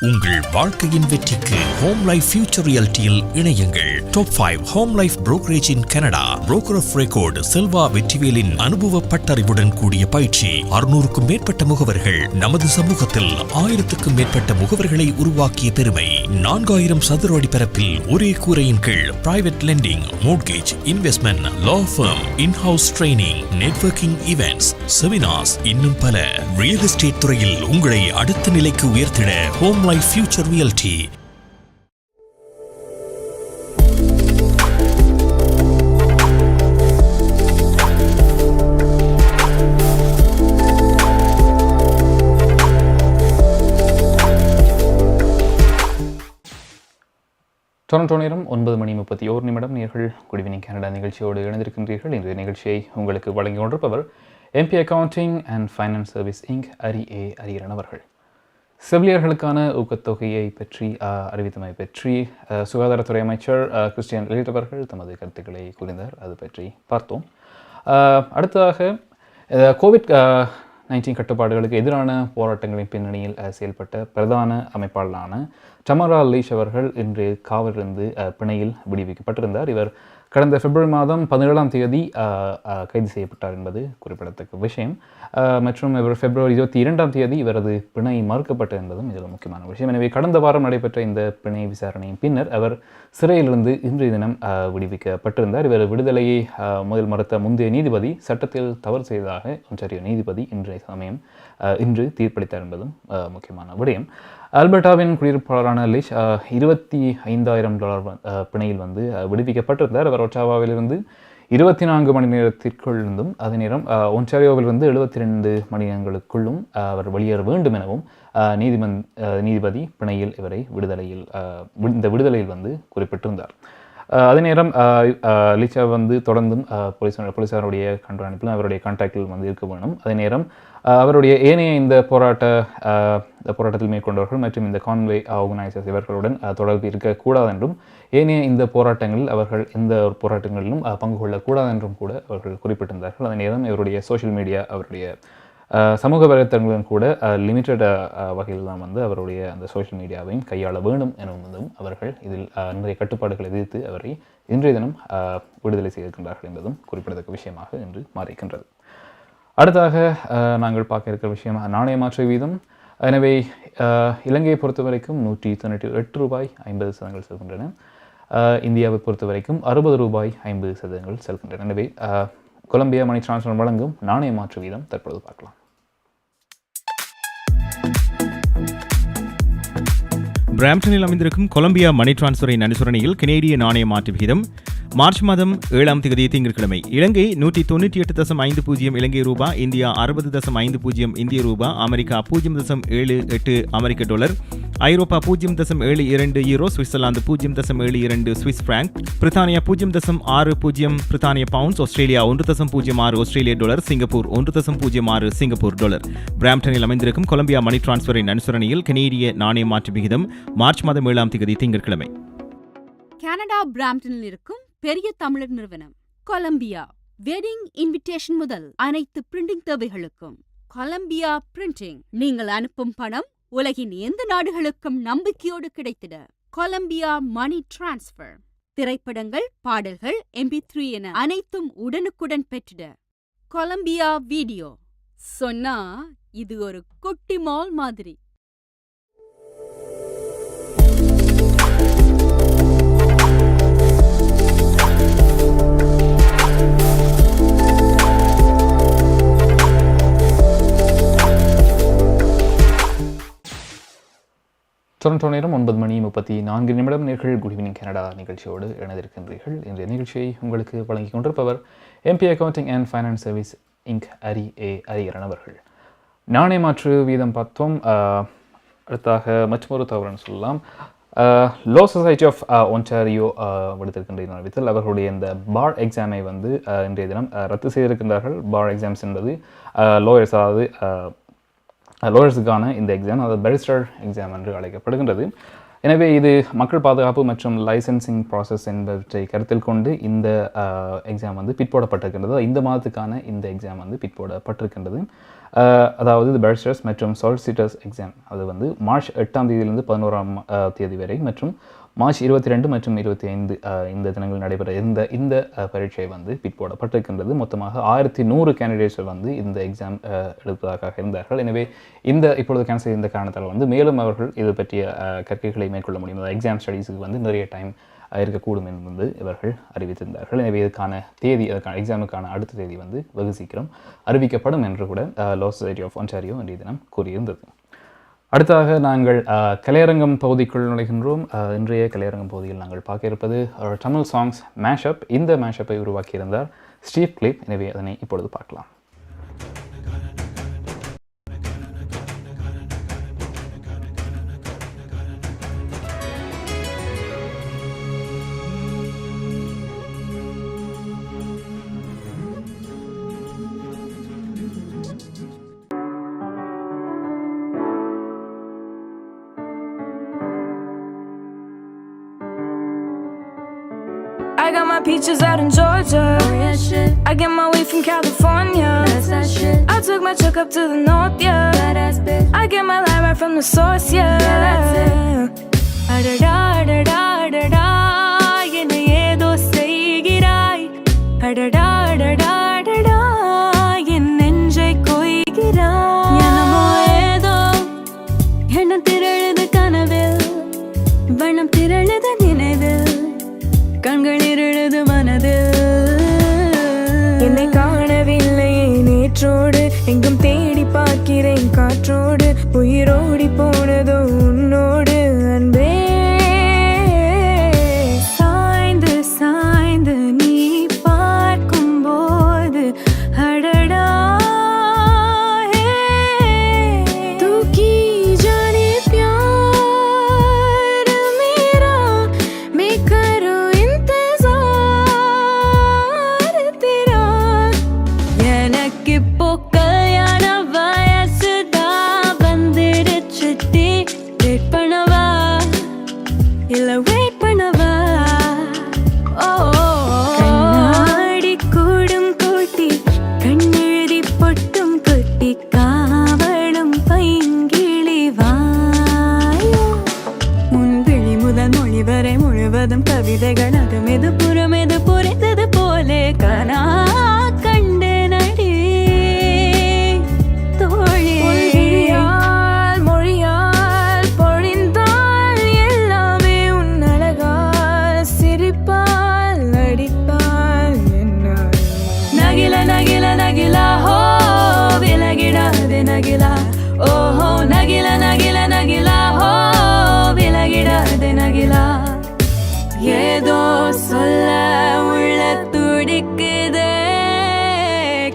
உங்கள் வாழ்க்கையின் வெற்றிக்கு home life future ரியாலிட்டியில் இணையுங்கள். Top 5 home life brokerage in Canada. Broker of record Selva வெற்றிவேலின் அனுபவ பட்டறிவுடன் கூடிய பயிற்சி. 600க்கும் மேற்பட்ட முகவர்கள். நமது சமூகத்தில் 1000க்கும் மேற்பட்ட முகவர்களை உருவாக்கிய பெருமை. 4000 சதுர அடி பரப்பில் ஒரே கூரையின் கீழ் private lending, mortgage, investment, law firm, in house training, networking events, seminars, இன்னும் பல. ரியல் எஸ்டேட் துறையில் உங்களை அடுத்த நிலைக்கு உயர்த்திட home life future reality. Toronto நேரம் 9:31 நேர்கள் குட் ஈவினிங் கனடா நிகழ்ச்சியோடு இணைந்திருக்கின்றீர்கள். இன்றைய நிகழ்ச்சியை உங்களுக்கு வழங்கி கொண்டிருப்பவர் MP accounting and finance service inc Hariharan அவர்கள். செவிலியர்களுக்கான ஊக்கத்தொகையை பற்றி அறிவித்தமை பற்றி சுகாதாரத்துறை அமைச்சர் கிறிஸ்டியன் எலியட் அவர்கள் தமது கருத்துக்களை கூறினார். அது பற்றி பார்த்தோம். அடுத்ததாக கோவிட்-19 கட்டுப்பாடுகளுக்கு எதிரான போராட்டங்களின் பின்னணியில் செயல்பட்ட பிரதான அமைப்பாளரான டமரா லீஷ் அவர்கள் இன்று காவலிலிருந்து பிணையில் விடுவிக்கப்பட்டிருந்தார். இவர் கடந்த பிப்ரவரி மாதம் 17ஆம் தேதி கைது செய்யப்பட்டார் என்பது குறிப்பிடத்தக்க விஷயம். மற்றும் இவர் பிப்ரவரி 22ஆம் தேதி இவரது பிணை மறுக்கப்பட்டது என்பதும் இதில் முக்கியமான விஷயம். எனவே கடந்த வாரம் நடைபெற்ற இந்த பிணை விசாரணையின் பின்னர் அவர் சிறையிலிருந்து இன்றைய தினம் விடுவிக்கப்பட்டிருந்தார். இவர் விடுதலையை முதல் மறுத்த முந்தைய நீதிபதி சட்டத்தில் தவறு செய்ததாக ஒன்றாரியோ நீதிபதி இன்று தீர்ப்பளித்தார் என்பதும் முக்கியமான விடயம். ஆல்பர்டாவின் குடியிருப்பாளரான லிஷ் $25,000 பிணையில் விடுவிக்கப்பட்டிருந்தார். அவர் ஒட்டாவாவிலிருந்து 24 மணி நேரத்திற்குள் இருந்தும் அதே நேரம் ஒன்டாரியோவிலிருந்து 72 மணி நேரங்களுக்குள்ளும் அவர் வெளியேற வேண்டும் எனவும் நீதிபதி பிணையில் இவரை இந்த விடுதலையில் குறிப்பிட்டிருந்தார். அதே நேரம் லிச்சா வந்து தொடர்ந்தும் போலீஸாருடைய கண்காணிப்பில் அவருடைய கான்டாக்டில் வந்து இருக்க வேணும். அதே நேரம் அவருடைய ஏனைய இந்த போராட்டத்தில் மேற்கொண்டவர்கள் மற்றும் இந்த கான்வே ஆர்கனைசர்ஸ் இவர்களுடன் தொடர்பு இருக்கக்கூடாது என்றும், ஏனைய இந்த போராட்டங்களில் அவர்கள் எந்த ஒரு போராட்டங்களிலும் பங்கு கொள்ளக்கூடாது என்றும் கூட அவர்கள் குறிப்பிட்டிருந்தார்கள். அதே நேரம் இவருடைய சோஷியல் மீடியா, அவருடைய சமூக வலைத்தளங்களும் கூட லிமிட்டட் வகையில் தான் வந்து அவருடைய அந்த சோஷியல் மீடியாவையும் கையாள வேண்டும் எனவும் அவர்கள் இதில் நிறைய கட்டுப்பாடுகளை விதித்து அவரை இன்றைய தினம் விடுதலை செய்திருக்கின்றார்கள் என்பதும் குறிப்பிடத்தக்க விஷயமாக இன்று மாறியிருக்கின்றது. அடுத்ததாக நாங்கள் பார்க்க இருக்கிற விஷயம் நாணய மாற்று வீதம். எனவே இலங்கையை பொறுத்த வரைக்கும் 198 ரூபாய் 50 சதங்கள் செல்கின்றன. இந்தியாவை பொறுத்த வரைக்கும் 60 ரூபாய் 50 சதங்கள் செல்கின்றன. எனவே கொலம்பியா மணி டிரான்ஸ்ஃபர் வழங்கும் நாணய மாற்று வீதம் தற்பொழுது பார்க்கலாம். பிராம்ப்டனில் அமைந்திருக்கும் கொலம்பியா மணி டிரான்ஸ்ஃபரின் அனுசரணையில் கனேடிய நாணய மாற்று விகிதம் மார்ச் மாதம் 7ஆம் தேதி திங்கட்கிழமை இலங்கை 198.50 இலங்கை ரூபா, இந்தியா 60.50 இந்திய ரூபா, அமெரிக்கா 0.78 அமெரிக்க டாலர், ஐரோப்பா 0.72 யூரோ, சுவிட்சர்லாந்து 0.72 சுவிஸ் பிராங்க், பிரித்தானியா 0.60 பிரித்தானிய பவுண்ட்ஸ், ஆஸ்திரேலியா 1.06 ஆஸ்திரேலிய டாலர், சிங்கப்பூர் 1.06 சிங்கப்பூர் டாலர். பிராம்ப்டனில் அமைந்திருக்கும் கொலம்பியா மணி டிரான்ஸ்ஃபரின் அனுசரணையில் கனேடிய நாணய மாற்று விகிதம் மார்ச் மாதம் 7ஆம் தேதி திங்கட்கிழமை. கனடா பிராம்ப்டனில் இருக்கும் பெரிய தமிழர் நிறுவனம் கொலம்பியா வெட்டிங் இன்விடேஷன் முதல் அனைத்து பிரிண்டிங் தேவைகளுக்கும் கொலம்பியா பிரிண்டிங். நீங்கள் அனுப்பும் பணம் உலகின் எந்த நாடுகளுக்கும் நம்பிக்கையோடு கிடைத்திட கொலம்பியா மணி டிரான்ஸ்ஃபர். திரைப்படங்கள், பாடல்கள், MP3 என அனைத்தும் உடனுக்குடன் பெற்றிட கொலம்பியா வீடியோ. சொன்னா இது ஒரு குட்டி மால் மாதிரி. டொரண்டோ நேரம் 9:34 நேர்கள் குட் ஈவினிங் கனடா நிகழ்ச்சியோடு இணைந்திருக்கின்றீர்கள். இன்றைய நிகழ்ச்சியை உங்களுக்கு வழங்கிக் கொண்டிருப்பவர் MP accounting and finance service inc அரியாரன் அவர்கள். நாணய மாற்று வீதம் பார்த்தோம். அடுத்தாக மற்றொரு தவறுன்னு சொல்லலாம். லோ சொசைட்டி ஆஃப் ஒன்டாரியோ விடுத்திருக்கின்ற அறிவித்தல் அவர்களுடைய இந்த பார் எக்ஸாமை வந்து இன்றைய தினம் ரத்து செய்திருக்கின்றார்கள். பார் எக்ஸாம்ஸ் என்பது லோயர்ஸ், அதாவது லோயர்ஸுக்கான இந்த எக்ஸாம், அதாவது பேரிஸ்டர் எக்ஸாம் என்று அழைக்கப்படுகின்றது. எனவே இது மக்கள் பாதுகாப்பு மற்றும் லைசன்சிங் ப்ராசஸ் என்பவற்றை கருத்தில் கொண்டு இந்த எக்ஸாம் வந்து பிற்போடப்பட்டிருக்கின்றது. இந்த மாதத்துக்கான இந்த எக்ஸாம் வந்து பிற்போடப்பட்டிருக்கின்றது. அதாவது இது பேரிஸ்டர்ஸ் மற்றும் சொலிசிட்டர்ஸ் எக்ஸாம் அது வந்து மார்ச் 8ஆம் தேதியிலிருந்து 11ஆம் தேதி வரை மற்றும் மார்ச் 22 மற்றும் 25 இந்த தினங்கள் நடைபெற இந்த பரீட்சை வந்து பிற்போடப்பட்டிருக்கின்றது. மொத்தமாக 1100 கேண்டிடேட்ஸ் வந்து இந்த எக்ஸாம் எழுதுவதாக இருந்தார்கள். எனவே இப்பொழுது கேன்சல் செய்த காரணத்தால் வந்து மேலும் அவர்கள் இது பற்றிய கற்கைகளை மேற்கொள்ள முடியும். எக்ஸாம் ஸ்டடீஸுக்கு வந்து நிறைய டைம் இருக்கக்கூடும் என்று இவர்கள் அறிவித்திருந்தார்கள். எனவே இதுக்கான தேதி, அதுக்கான எக்ஸாமுக்கான அடுத்த தேதி வந்து வெகு சீக்கிரம் அறிவிக்கப்படும் என்று கூட லோ சொசைட்டி ஆஃப் ஒன்டாரியோ இன்றைய தினம் கூறியிருந்தது. அடுத்ததாக நாங்கள் கலையரங்கம் பகுதிக்குள் நுழைகின்றோம். இன்றைய கலையரங்கம் பகுதியில் நாங்கள் பார்க்க இருப்பது தமிழ் சாங்ஸ் மேஷப். இந்த மேஷப்பை உருவாக்கியிருந்தார் ஸ்டீவ் கிளிப். எனவே அதனை இப்பொழுது பார்க்கலாம். I got my peaches out in Georgia. Oh, yeah, shit. I get my weed from California. That's that shit. I took my truck up to the north, yeah. Badass bitch. I get my light right from the source, yeah. Yeah, that's it. Adada, adada, adada, yenna yedo seigirai. Adada, adada, adada, en nenjai koigirai. Yenamo edo, enna tiraludhu kanavil, vanam tiraludhu ninavil. கண்கள் இருளது மனதில் என்னை காணவில்லையே நேற்றோடு எங்கும் தேடி பார்க்கிறேன் காற்றோடு உயிரோடி போனதோ உன்னோடு அன்பே சாய்ந்து சாய்ந்து நீ பார்க்கும் போது அடடா தூக்கி ஜானே प्यार मेरा मैं करूं इंतजार எழுதும் கவிதைகள் அகமெது புறமெது புரிந்தது போலே கனா கண்டு நடி தோழி மொழியால் பொழிந்தால் எல்லாமே உன் அழகால் சிரிப்பால் நடிப்பால் என்ன நகில நகில நகிலா ஹோ விலகிடாது நகிலா ஓஹோ நகில நகில நகிலா ஹோ விலகிடாது நகிலா ஏதோ சொல்ல உள்ள துடிக்குதே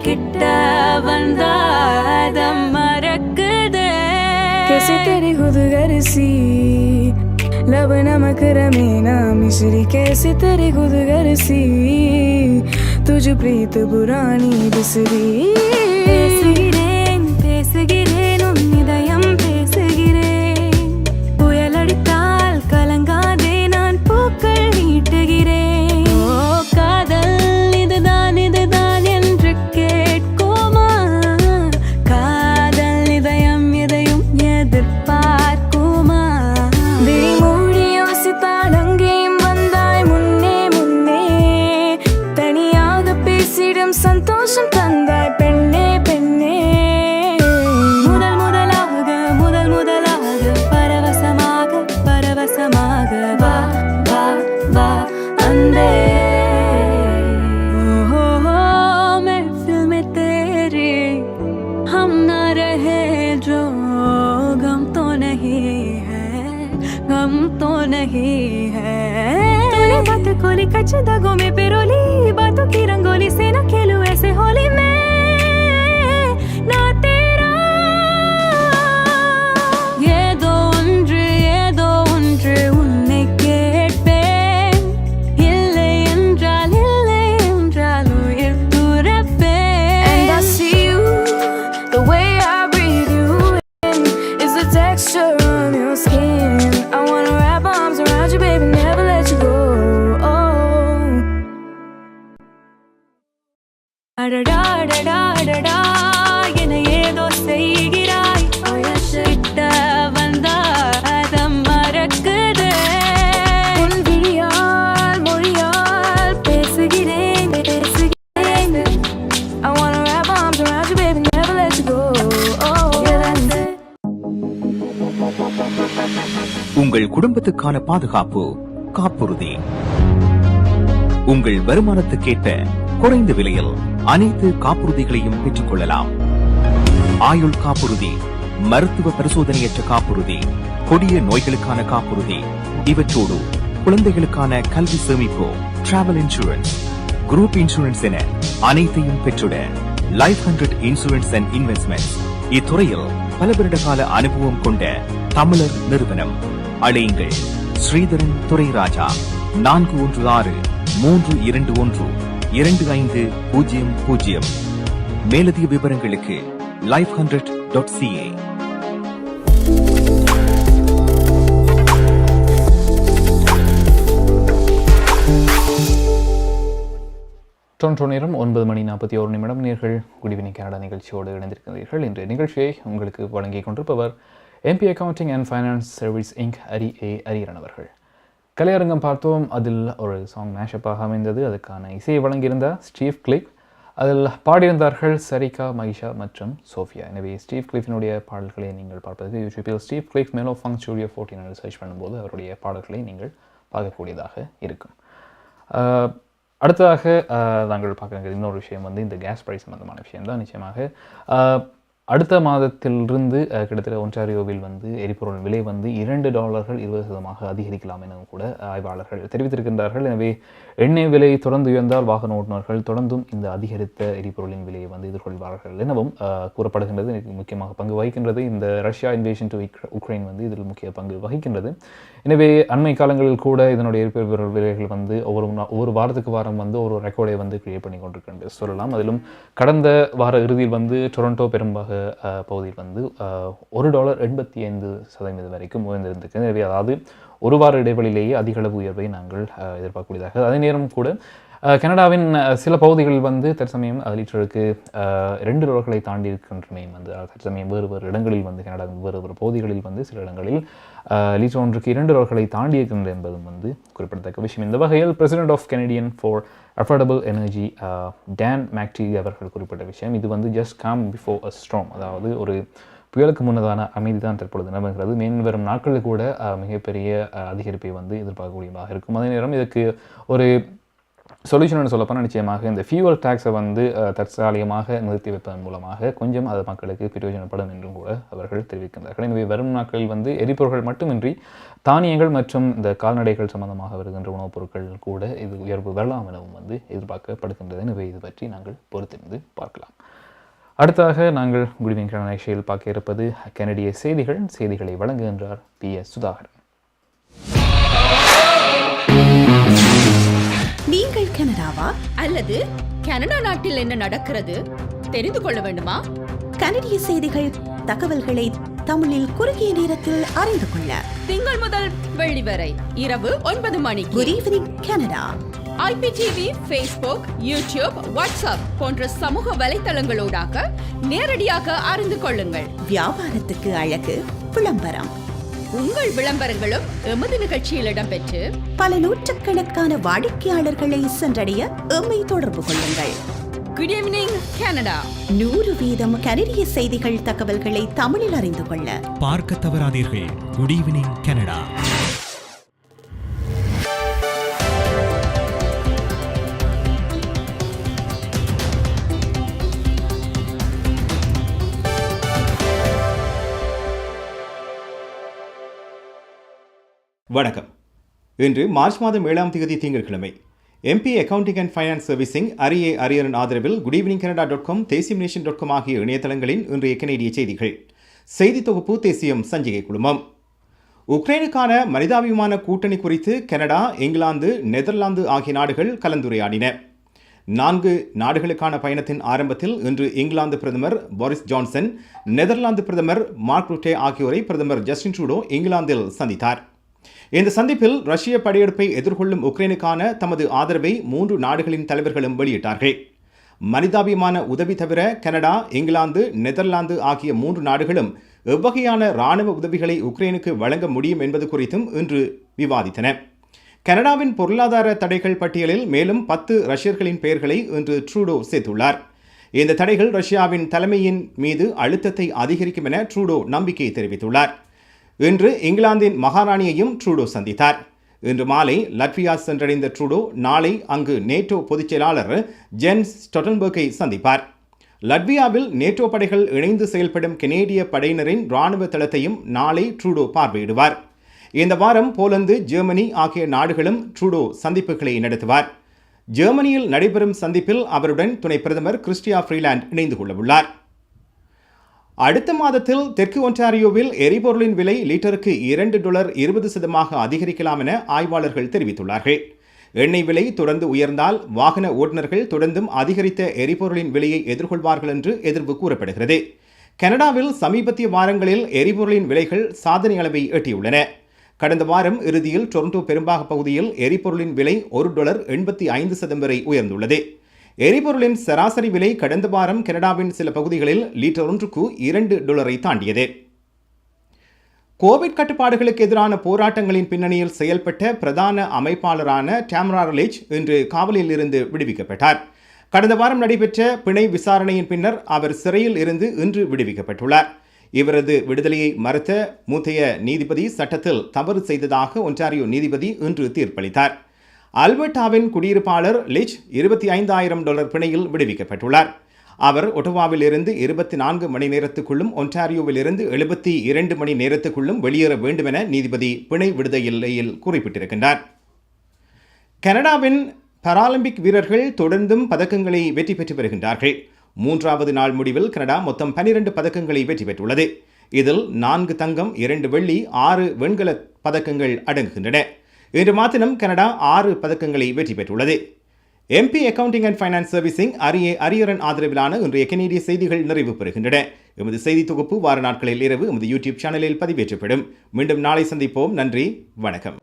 கிட்ட வந்தாதம் மறக்குதே कैसे तेरी खुद गर्सी लब नमक रमीना मिश्री कैसे तेरी खुद गर्सी तुझ प्रीत पुरानी बिसरी பேசுகிறேன் உன் இதயம் பேசுகிறேன் புயல் அடித்தால் கலங்காதே நான் பூக்கள் நீட்டுகிறேன் ஓ காதல் இதுதான் என்று கேட்குமா காதல் இதயம் எதையும் எதிர்பார்க்குமா விழி மூடி யோசித்தால் அங்கேயும் வந்தாய் முன்னே முன்னே தனியாக பேசிடும் சந்தோஷம் தந்தாய் பெண்ணே பெண்ணே பரவசமாக வா வா வா அந்தே महफिल में तेरे हम ना रहे जो गम तो नहीं है गम तो नहीं है तूने बात खोली कच्चे धागों में पिरोली बातों की रंगोली से ना खेलूं ऐसे होली में ना तेरा ஏதோ ஒன்று உன்னை கேட்பேன் இல்லை என்றால் உயிர் துறப்பேன் and I see you the way I breathe you in is the texture of your skin I wanna wrap arms around you baby never let you go அடடா அடடா அடடா என ஏதோ செய்கிறாய் கிட்ட வந்தாதம் மறக்குதே உன் விழியால் மொழியால் பேசுகிறேன் I wanna wrap arms around you baby never let you go உங்கள் குடும்பத்துக்கான பாதுகாப்பு காப்புறுதி. உங்கள் வருமானத்துக்கேற்ப குறைந்த விலையில் அனைத்து காப்புறுதிகளையும் பெற்றுக் கொள்ளலாம். ஆயுள் காப்புறுதி, மருத்துவ பரிசோதனையற்ற காப்புறுதி, கொடிய நோய்களுக்கான காப்புறுதி, இவற்றோடு குழந்தைகளுக்கான கல்வி சேமிப்பு, டிராவல் இன்சூரன்ஸ், குரூப் இன்சூரன்ஸ் என அனைத்தையும் பெற்றுட லைஃப் 100 இன்சூரன்ஸ் அண்ட் இன்வெஸ்ட்மெண்ட் இத்துறையில் பல வருட கால அனுபவம் கொண்ட தமிழர் நிறுவனம். அழையுங்கள் ஸ்ரீதரன் துரைராஜா 416-321-2500. மேலதிக விவரங்களுக்கு life100.ca. டொரண்டோ நேரம் 9:41 நேர்கள் குட் ஈவினிங் கனடா நிகழ்ச்சியோடு இணைந்திருக்கிறீர்கள். இன்றைய நிகழ்ச்சியை உங்களுக்கு வழங்கிக் கொண்டிருப்பவர் MP accounting and finance service inc Hariharan அவர்கள். கலையரங்கம் பார்த்தோம், அதில் ஒரு சாங் மேஷப்பாக அமைந்தது. அதுக்கான இசையை வழங்கியிருந்தார் ஸ்டீவ் கிளிப். அதில் பாடியிருந்தார்கள் சரிகா, மகிஷா மற்றும் சோஃபியா. எனவே ஸ்டீவ் கிளிஃபினுடைய பாடல்களை நீங்கள் பார்ப்பதற்கு யூடியூப்பில் Steve clip mellow funk studio 14 search பண்ணும்போது அவருடைய பாடல்களை நீங்கள் பார்க்கக்கூடியதாக இருக்கும். அடுத்ததாக நாங்கள் பார்க்குற இன்னொரு விஷயம் இந்த கேஸ் ப்ரைஸ் சம்பந்தமான விஷயம்தான். நிச்சயமாக அடுத்த மாதத்திலிருந்து கிட்டத்தட்ட ஒன்டாரியோவில் எரிபொருள் விலை $2 அதிகரிக்கலாம் என கூட ஆய்வாளர்கள் தெரிவித்திருக்கின்றார்கள். எனவே எண்ணெய் விலை தொடர்ந்து உயர்ந்தால் வாகன ஓட்டுநர்கள் தொடர்ந்தும் இந்த அதிகரித்த எரிபொருளின் விலையை எதிர்கொள்வார்கள் எனவும் கூறப்படுகின்றது. முக்கியமாக பங்கு வகிக்கின்றது இந்த ரஷ்யா இன்வேஷன் டு உக்ரைன் இதில் முக்கிய பங்கு வகிக்கின்றது. எனவே அண்மை காலங்களில் கூட இதனுடைய எரிபொருள் விலைகள் ஒவ்வொரு வாரத்துக்கு வாரம் ஒரு ரெக்கார்டை கிரியேட் பண்ணி கொண்டிருக்கின்றது சொல்லலாம். அதிலும் கடந்த வார இறுதியில் டொரண்டோ பெரும்பாக பகுதியில் $1.85 வரைக்கும் உயர்ந்திருந்திருக்கு. எனவே அதாவது ஒரு வார இடைவெளியிலேயே அதிக அளவு உயர்வை நாங்கள் எதிர்பார்க்கக்கூடியதாக. அதே நேரம் கூட கனடாவின் சில பகுதிகளில் வந்து தற்சமயம் லிட்டருக்கு $2 தாண்டி இருக்கின்றமையும் வந்து தற்சமயம் வேறு இடங்களில் வந்து கனடாவின் வேறு பகுதிகளில் வந்து சில இடங்களில் லிட்டர் ஒன்றுக்கு $2 தாண்டி இருக்கின்ற என்பதும் வந்து குறிப்பிடத்தக்க விஷயம். இந்த வகையில் president of Canadian for affordable energy Dan McTeague அவர்கள் குறிப்பிட்ட விஷயம், இது வந்து just come before a storm, அதாவது ஒரு புயலுக்கு முன்னதான அமைதி தான் தற்பொழுது நிலவுகிறது. வரும் நாட்களில் கூட மிகப்பெரிய அதிகரிப்பை வந்து எதிர்பார்க்கக்கூடியதாக இருக்கும். அதே நேரம் இதுக்கு ஒரு சொல்யூஷன் சொல்லப்போனால் நிச்சயமாக இந்த ஃபியூவல் டேக்ஸை வந்து தற்காலிகமாக நிறுத்தி வைப்பதன் மூலமாக கொஞ்சம் அது மக்களுக்கு பிரயோஜனப்படும் என்றும் கூட அவர்கள் தெரிவிக்கின்றார்கள். எனவே வரும் நாட்களில் வந்து எரிபொருட்கள் மட்டுமின்றி தானியங்கள் மற்றும் இந்த கால்நடைகள் சம்பந்தமாக வருகின்ற உணவுப் பொருட்கள் கூட இது உயர்வு வரலாம் எனவும் வந்து எதிர்பார்க்கப்படுகின்றது. எனவே இது பற்றி நாங்கள் பொறுத்திருந்து பார்க்கலாம். அடுத்ததாக நாங்கள் குட் ஈவினிங் நிகழ்ச்சியில் பார்க்க இருப்பது கனடிய செய்திகளை வழங்குகின்றார் Ps.ச. நீங்கள் கனடாவா அல்லது கனடா நாட்டில் என்ன நடக்கிறது தெரிந்து கொள்ள வேண்டுமா? கனடிய செய்திகள் தகவல்களை தமிழில் குறுகிய நேரத்தில் அறிந்து கொள்ள திங்கள் முதல் வெள்ளி வரை இரவு 9 மணிக்கு good evening Canada IPTV, Facebook, YouTube, WhatsApp போன்ற சமூக வலைத்தளங்களோடாக நேரடியாக அறிந்து கொள்ளுங்கள். வியாபாரத்துக்கு அழகு விளம்பரம். உங்கள் விளம்பரங்களும் எமது நிகழ்ச்சியில் இடம்பெற்று பல நூற்றுக்கணக்கான வாடிக்கையாளர்களை சென்றடைய எம்மை தொடர்பு கொள்ளுங்கள். Good evening Canada. 100% கனடிய செய்திகள் தகவல்களை தமிழில் அறிந்து கொள்ள பார்க்க தவறாதீர்கள். Good evening Canada. வணக்கம். இன்று மார்ச் மாதம் 7ஆம் தேதி திங்கட்கிழமை. MP accounting and finance servicing Hariharan ஆதரவில் goodevningcanada.com தேசியம்நேஷன்.com ஆகிய இணையதளங்களின் இன்றைய கனேடிய செய்திகள். செய்தி தொகுப்பு தேசியம் சஞ்சிகை குழுமம். உக்ரைனுக்கான மனிதாபிமான கூட்டணி குறித்து கனடா, இங்கிலாந்து, நெதர்லாந்து ஆகிய நாடுகள் கலந்துரையாடின. 4 நாடுகளுக்கான பயணத்தின் ஆரம்பத்தில் இன்று இங்கிலாந்து பிரதமர் போரிஸ் ஜான்சன், நெதர்லாந்து பிரதமர் மார்க் ருட்டே ஆகியோரை பிரதமர் ஜஸ்டின் ட்ரூடோ இங்கிலாந்தில் சந்தித்தார். இந்த சந்திப்பில் ரஷ்ய படையெடுப்பை எதிர்கொள்ளும் உக்ரைனுக்கான தமது ஆதரவை 3 நாடுகளின் தலைவர்களும் வெளியிட்டார்கள். மனிதாபிமான உதவி தவிர கனடா, இங்கிலாந்து, நெதர்லாந்து ஆகிய 3 நாடுகளும் எவ்வகையான இராணுவ உதவிகளை உக்ரைனுக்கு வழங்க முடியும் என்பது குறித்தும் இன்று விவாதித்தன. கனடாவின் பொருளாதார தடைகள் பட்டியலில் மேலும் 10 ரஷ்யர்களின் பெயர்களை இன்று ட்ரூடோ சேர்த்துள்ளார். இந்த தடைகள் ரஷ்யாவின் தலைமையின் மீது அழுத்தத்தை அதிகரிக்கும் என ட்ரூடோ நம்பிக்கை தெரிவித்துள்ளார். இன்று இங்கிலாந்தின் மகாராணியையும் ட்ரூடோ சந்தித்தார். இன்று மாலை லட்வியா சென்றடைந்த ட்ரூடோ நாளை அங்கு நேட்டோ பொதுச் செயலாளர் ஜென்ஸ் ஸ்டொல்டன்பர்கை சந்திப்பார். லட்வியாவில் நேட்டோ படைகள் இணைந்து செயல்படும் கனேடிய படையினரின் இராணுவ தளத்தையும் நாளை ட்ரூடோ பார்வையிடுவார். இந்த வாரம் போலந்து, ஜெர்மனி ஆகிய நாடுகளும் ட்ரூடோ சந்திப்புகளை நடத்துவார். ஜெர்மனியில் நடைபெறும் சந்திப்பில் அவருடன் துணை பிரதமர் கிறிஸ்டியா ஃப்ரீலாண்ட் இணைந்து கொள்ளவுள்ளார். அடுத்த மாதத்தில் தெற்கு ஒன்டாரியோவில் எரிபொருளின் விலை லிட்டருக்கு $2.20 அதிகரிக்கலாம் என ஆய்வாளர்கள் தெரிவித்துள்ளார்கள். எண்ணெய் விலை தொடர்ந்து உயர்ந்தால் வாகன ஓட்டுநர்கள் தொடர்ந்தும் அதிகரித்த எரிபொருளின் விலையை எதிர்கொள்வார்கள் என்று எதிர்வு கூறப்படுகிறது. கனடாவில் சமீபத்திய வாரங்களில் எரிபொருளின் விலைகள் சாதனை அளவை எட்டியுள்ளன. கடந்த வாரம் இறுதியில் டொரண்டோ பெரும்பாக பகுதியில் எரிபொருளின் விலை $1.85 வரை உயர்ந்துள்ளது. எரிபொருளின் சராசரி விலை கடந்த வாரம் கனடாவின் சில பகுதிகளில் லிட்டர் ஒன்றுக்கு $2 தாண்டியது. கோவிட் கட்டுப்பாடுகளுக்கு எதிரான போராட்டங்களின் பின்னணியில் செயல்பட்ட பிரதான அமைப்பாளரான டாமரா எலிட் இன்று காவலில் இருந்து விடுவிக்கப்பட்டார். கடந்த வாரம் நடைபெற்ற பிணை விசாரணையின் பின்னர் அவர் சிறையில் இருந்து இன்று விடுவிக்கப்பட்டுள்ளார். இவரது விடுதலையை மறுத்த மூத்தைய நீதிபதி சட்டத்தில் தவறு செய்ததாக ஒன்டாரியோ நீதிபதி இன்று தீர்ப்பளித்தார். அல்பர்டாவின் குடியிருப்பாளர் லிச் $25,000 பிணையில் விடுவிக்கப்பட்டுள்ளார். அவர் ஒட்டவாவில் இருந்து 24 மணி நேரத்துக்குள்ளும் ஒன்டாரியோவில் இருந்து 72 மணி நேரத்துக்குள்ளும் வெளியேற வேண்டும் என நீதிபதி பிணை விடுதலையில் குறிப்பிட்டிருக்கின்றார். கனடாவின் பாராலிம்பிக் வீரர்கள் தொடர்ந்தும் பதக்கங்களை வெற்றி பெற்று வருகின்றார்கள். 3வது நாள் முடிவில் கனடா மொத்தம் 12 பதக்கங்களை வெற்றி பெற்றுள்ளது. இதில் 4 தங்கம், 2 வெள்ளி, 6 வெண்கல பதக்கங்கள் அடங்குகின்றன. இன்று மாத்திரம் கனடா 6 பதக்கங்களை வெற்றி பெற்றுள்ளது. MP accounting and finance servicing Ariyaran ஆதரவிலான இன்றைய கனேடிய செய்திகள் நிறைவு பெறுகின்றன. எமது செய்தி தொகுப்பு வார நாட்களில் இரவு எமது யூடியூப் சேனலில் பதிவேற்றப்படும். மீண்டும் நாளை சந்திப்போம். நன்றி, வணக்கம்.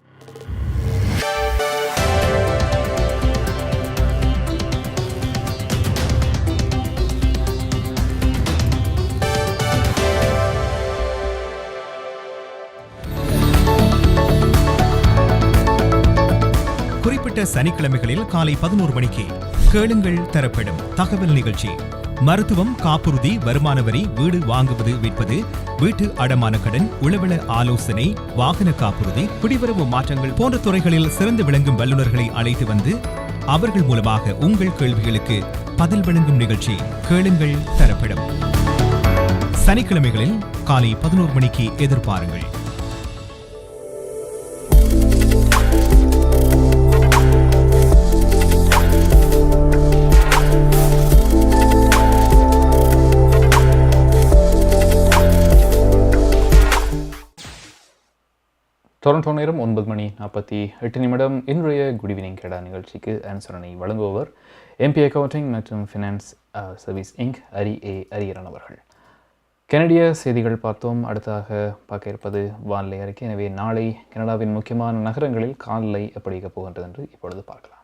குறிப்பிட்ட சனிக்கிழமைகளில் காலை 11 மணிக்கு கேளுங்கள் தரப்படும் தகவல் நிகழ்ச்சி. மருத்துவம், காப்புறுதி, வருமான வரி, வீடு வாங்குவது விற்பது, வீட்டு அடமான கடன், உளவள ஆலோசனை, வாகன காப்புறுதி, குடிவரவு மாற்றங்கள் போன்ற துறைகளில் சிறந்து விளங்கும் வல்லுநர்களை அழைத்து வந்து அவர்கள் மூலமாக உங்கள் கேள்விகளுக்கு பதில் வழங்கும் நிகழ்ச்சி கேளுங்கள் தரப்படும். சனிக்கிழமைகளில் காலை 11 மணிக்கு எதிர்பாருங்கள். டொரண்டோ நேரம் 9:48 இன்றைய குட் ஈவினிங் கேடா நிகழ்ச்சிக்கு அனுசரணை வழங்குபவர் எம்பி அக்கவுண்டிங் மற்றும் ஃபினான்ஸ் சர்வீஸ் இங்க் அரியரன் அவர்கள். கனடிய செய்திகள் பார்த்தோம். அடுத்ததாக பார்க்க இருப்பது வானிலை அறிக்கை. எனவே நாளை கனடாவின் முக்கியமான நகரங்களில் காலநிலை எப்படி இருக்கப் போகின்றது என்று இப்பொழுது பார்க்கலாம்.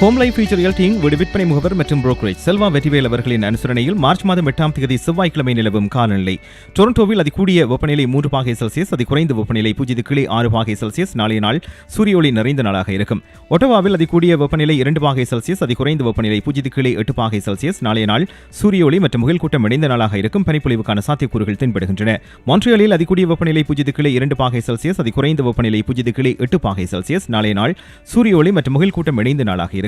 ஹோம் லைஃப் ஃபியூச்சர் ரியல்டிங் வீடு விற்பனை முகவர் மற்றும் புரோக்கரேஜ் செல்வா வெற்றிவேல் அவர்களின் அனுசரணையில் மார்ச் மாதம் 8ஆம் தேதி செவ்வாய்க்கிழமை நிலவும் காலநிலை. டொரண்டோவில் அதிகூடிய வெப்பநிலை 3 பாகை செல்சியஸ், அதி குறைந்த வெப்பநிலை 0.6 பாகை செல்சியஸ். நாளைய நாள் சூரிய ஒளி நிறைந்த நாளாக இருக்கும். ஒட்டவாவில் அதிகூடிய வெப்பநிலை 2 பாகை செல்சியஸ், அதி குறைந்த வெப்பநிலை 0.8 பாகை செல்சியஸ். நாளைய நாள் சூரிய ஒளி மற்றும் முகில் கூட்டம் இணைந்த நாளாக இருக்கும். பனிப்பொழிவுக்கான சாத்தியக்கூறுகள் தென்படுகின்றன. மான்ட்ரியாலில் அதிகூடிய வெப்பநிலை 0.2 பாகை செல்சியஸ், அதி குறைந்த வெப்பநிலை 0.8 பாகை செல்சியஸ். நாளைய நாள் சூரிய ஒளி மற்றும் முகில் கூட்டம் இணைந்த நாளாக இருக்கும்.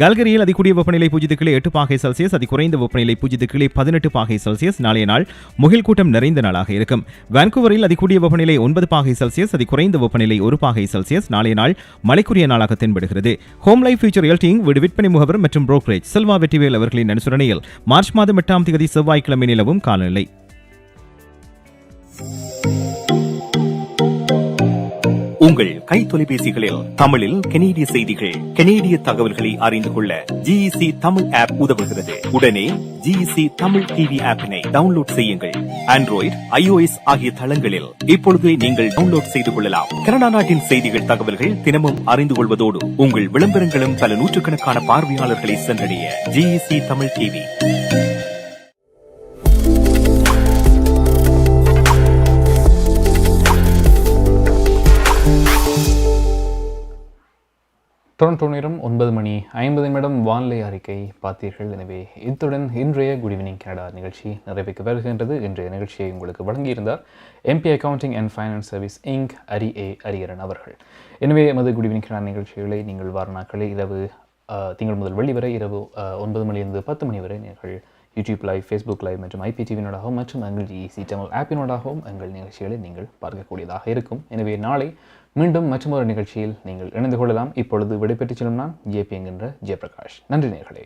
கல்கரியில் அதிகூடிய வெப்பநிலை 0.8 பாகை செல்சியஸ், அதி குறைந்த வெப்பநிலை 0.18 பாகை செல்சியஸ். நாளைய நாள் முகில் கூட்டம் நிறைந்த நாளாக இருக்கும். வான்கூவரில் அதிகூடிய வெப்பநிலை 9 பாகை செல்சியஸ், அதி குறைந்த வெப்பநிலை 1 பாகை செல்சியஸ். நாளைய நாள் மழைக்குரிய நாளாக தென்படுகிறது. ஹோம் லைஃப் ஃபியூச்சர் ரியல்டிங் வீடு விற்பனை முகவர் மற்றும் புரோக்கரேஜ் செல்வா வெற்றிவேல் அவர்களின் அனுசரணையில் மார்ச் மாதம் 8ஆம் தேதி செவ்வாய்க்கிழமை நிலவும் காலநிலை. உங்கள் கை தொலைபேசிகளில் தமிழில் கனேடிய செய்திகள், கனேடிய தகவல்களை அறிந்து கொள்ள GEC தமிழ் ஆப் உதவுகிறது. உடனே GEC தமிழ் டிவி ஆப்பினை டவுன்லோட் செய்யுங்கள். ஆண்ட்ராய்டு, iOS ஆகிய தளங்களில் இப்பொழுதே நீங்கள் டவுன்லோட் செய்து கொள்ளலாம். கனடா நாட்டின் செய்திகள், தகவல்கள் தினமும் அறிந்து கொள்வதோடு உங்கள் விளம்பரங்களும் பல நூற்றுக்கணக்கான பார்வையாளர்களை சென்றடைய GEC தமிழ் டிவி. டொரண்டோ நேரம் 9:50 வானிலை அறிக்கை பார்த்தீர்கள். எனவே இத்துடன் இன்றைய குட் ஈவினிங் கனடா நிகழ்ச்சி நிறைவேற்க வருகின்றது. இன்றைய நிகழ்ச்சியை உங்களுக்கு வழங்கியிருந்தார் MP accounting and finance service inc Hariharan அவர்கள். எனவே எமது குட் ஈவினிங் கனடா நிகழ்ச்சிகளை நீங்கள் வார நாட்களில் இரவு திங்கள் முதல் வெள்ளி வரை இரவு 9 மணியிலிருந்து 10 மணி வரை நீங்கள் யூடியூப் லைவ், ஃபேஸ்புக் லைவ் மற்றும் IPTV-னோடாகவும் மற்றும் எங்கள் GEC தமிழ் ஆப்பினோடாகவும் எங்கள் நிகழ்ச்சிகளை நீங்கள் பார்க்கக்கூடியதாக இருக்கும். எனவே நாளை மீண்டும் மற்றொரு நிகழ்ச்சியில் நீங்கள் இணைந்து கொள்ளலாம். இப்பொழுது விடைபெற்றுச் செல்லும் நான் JP என்கின்ற ஜெயபிரகாஷ். நன்றி நேயர்களே.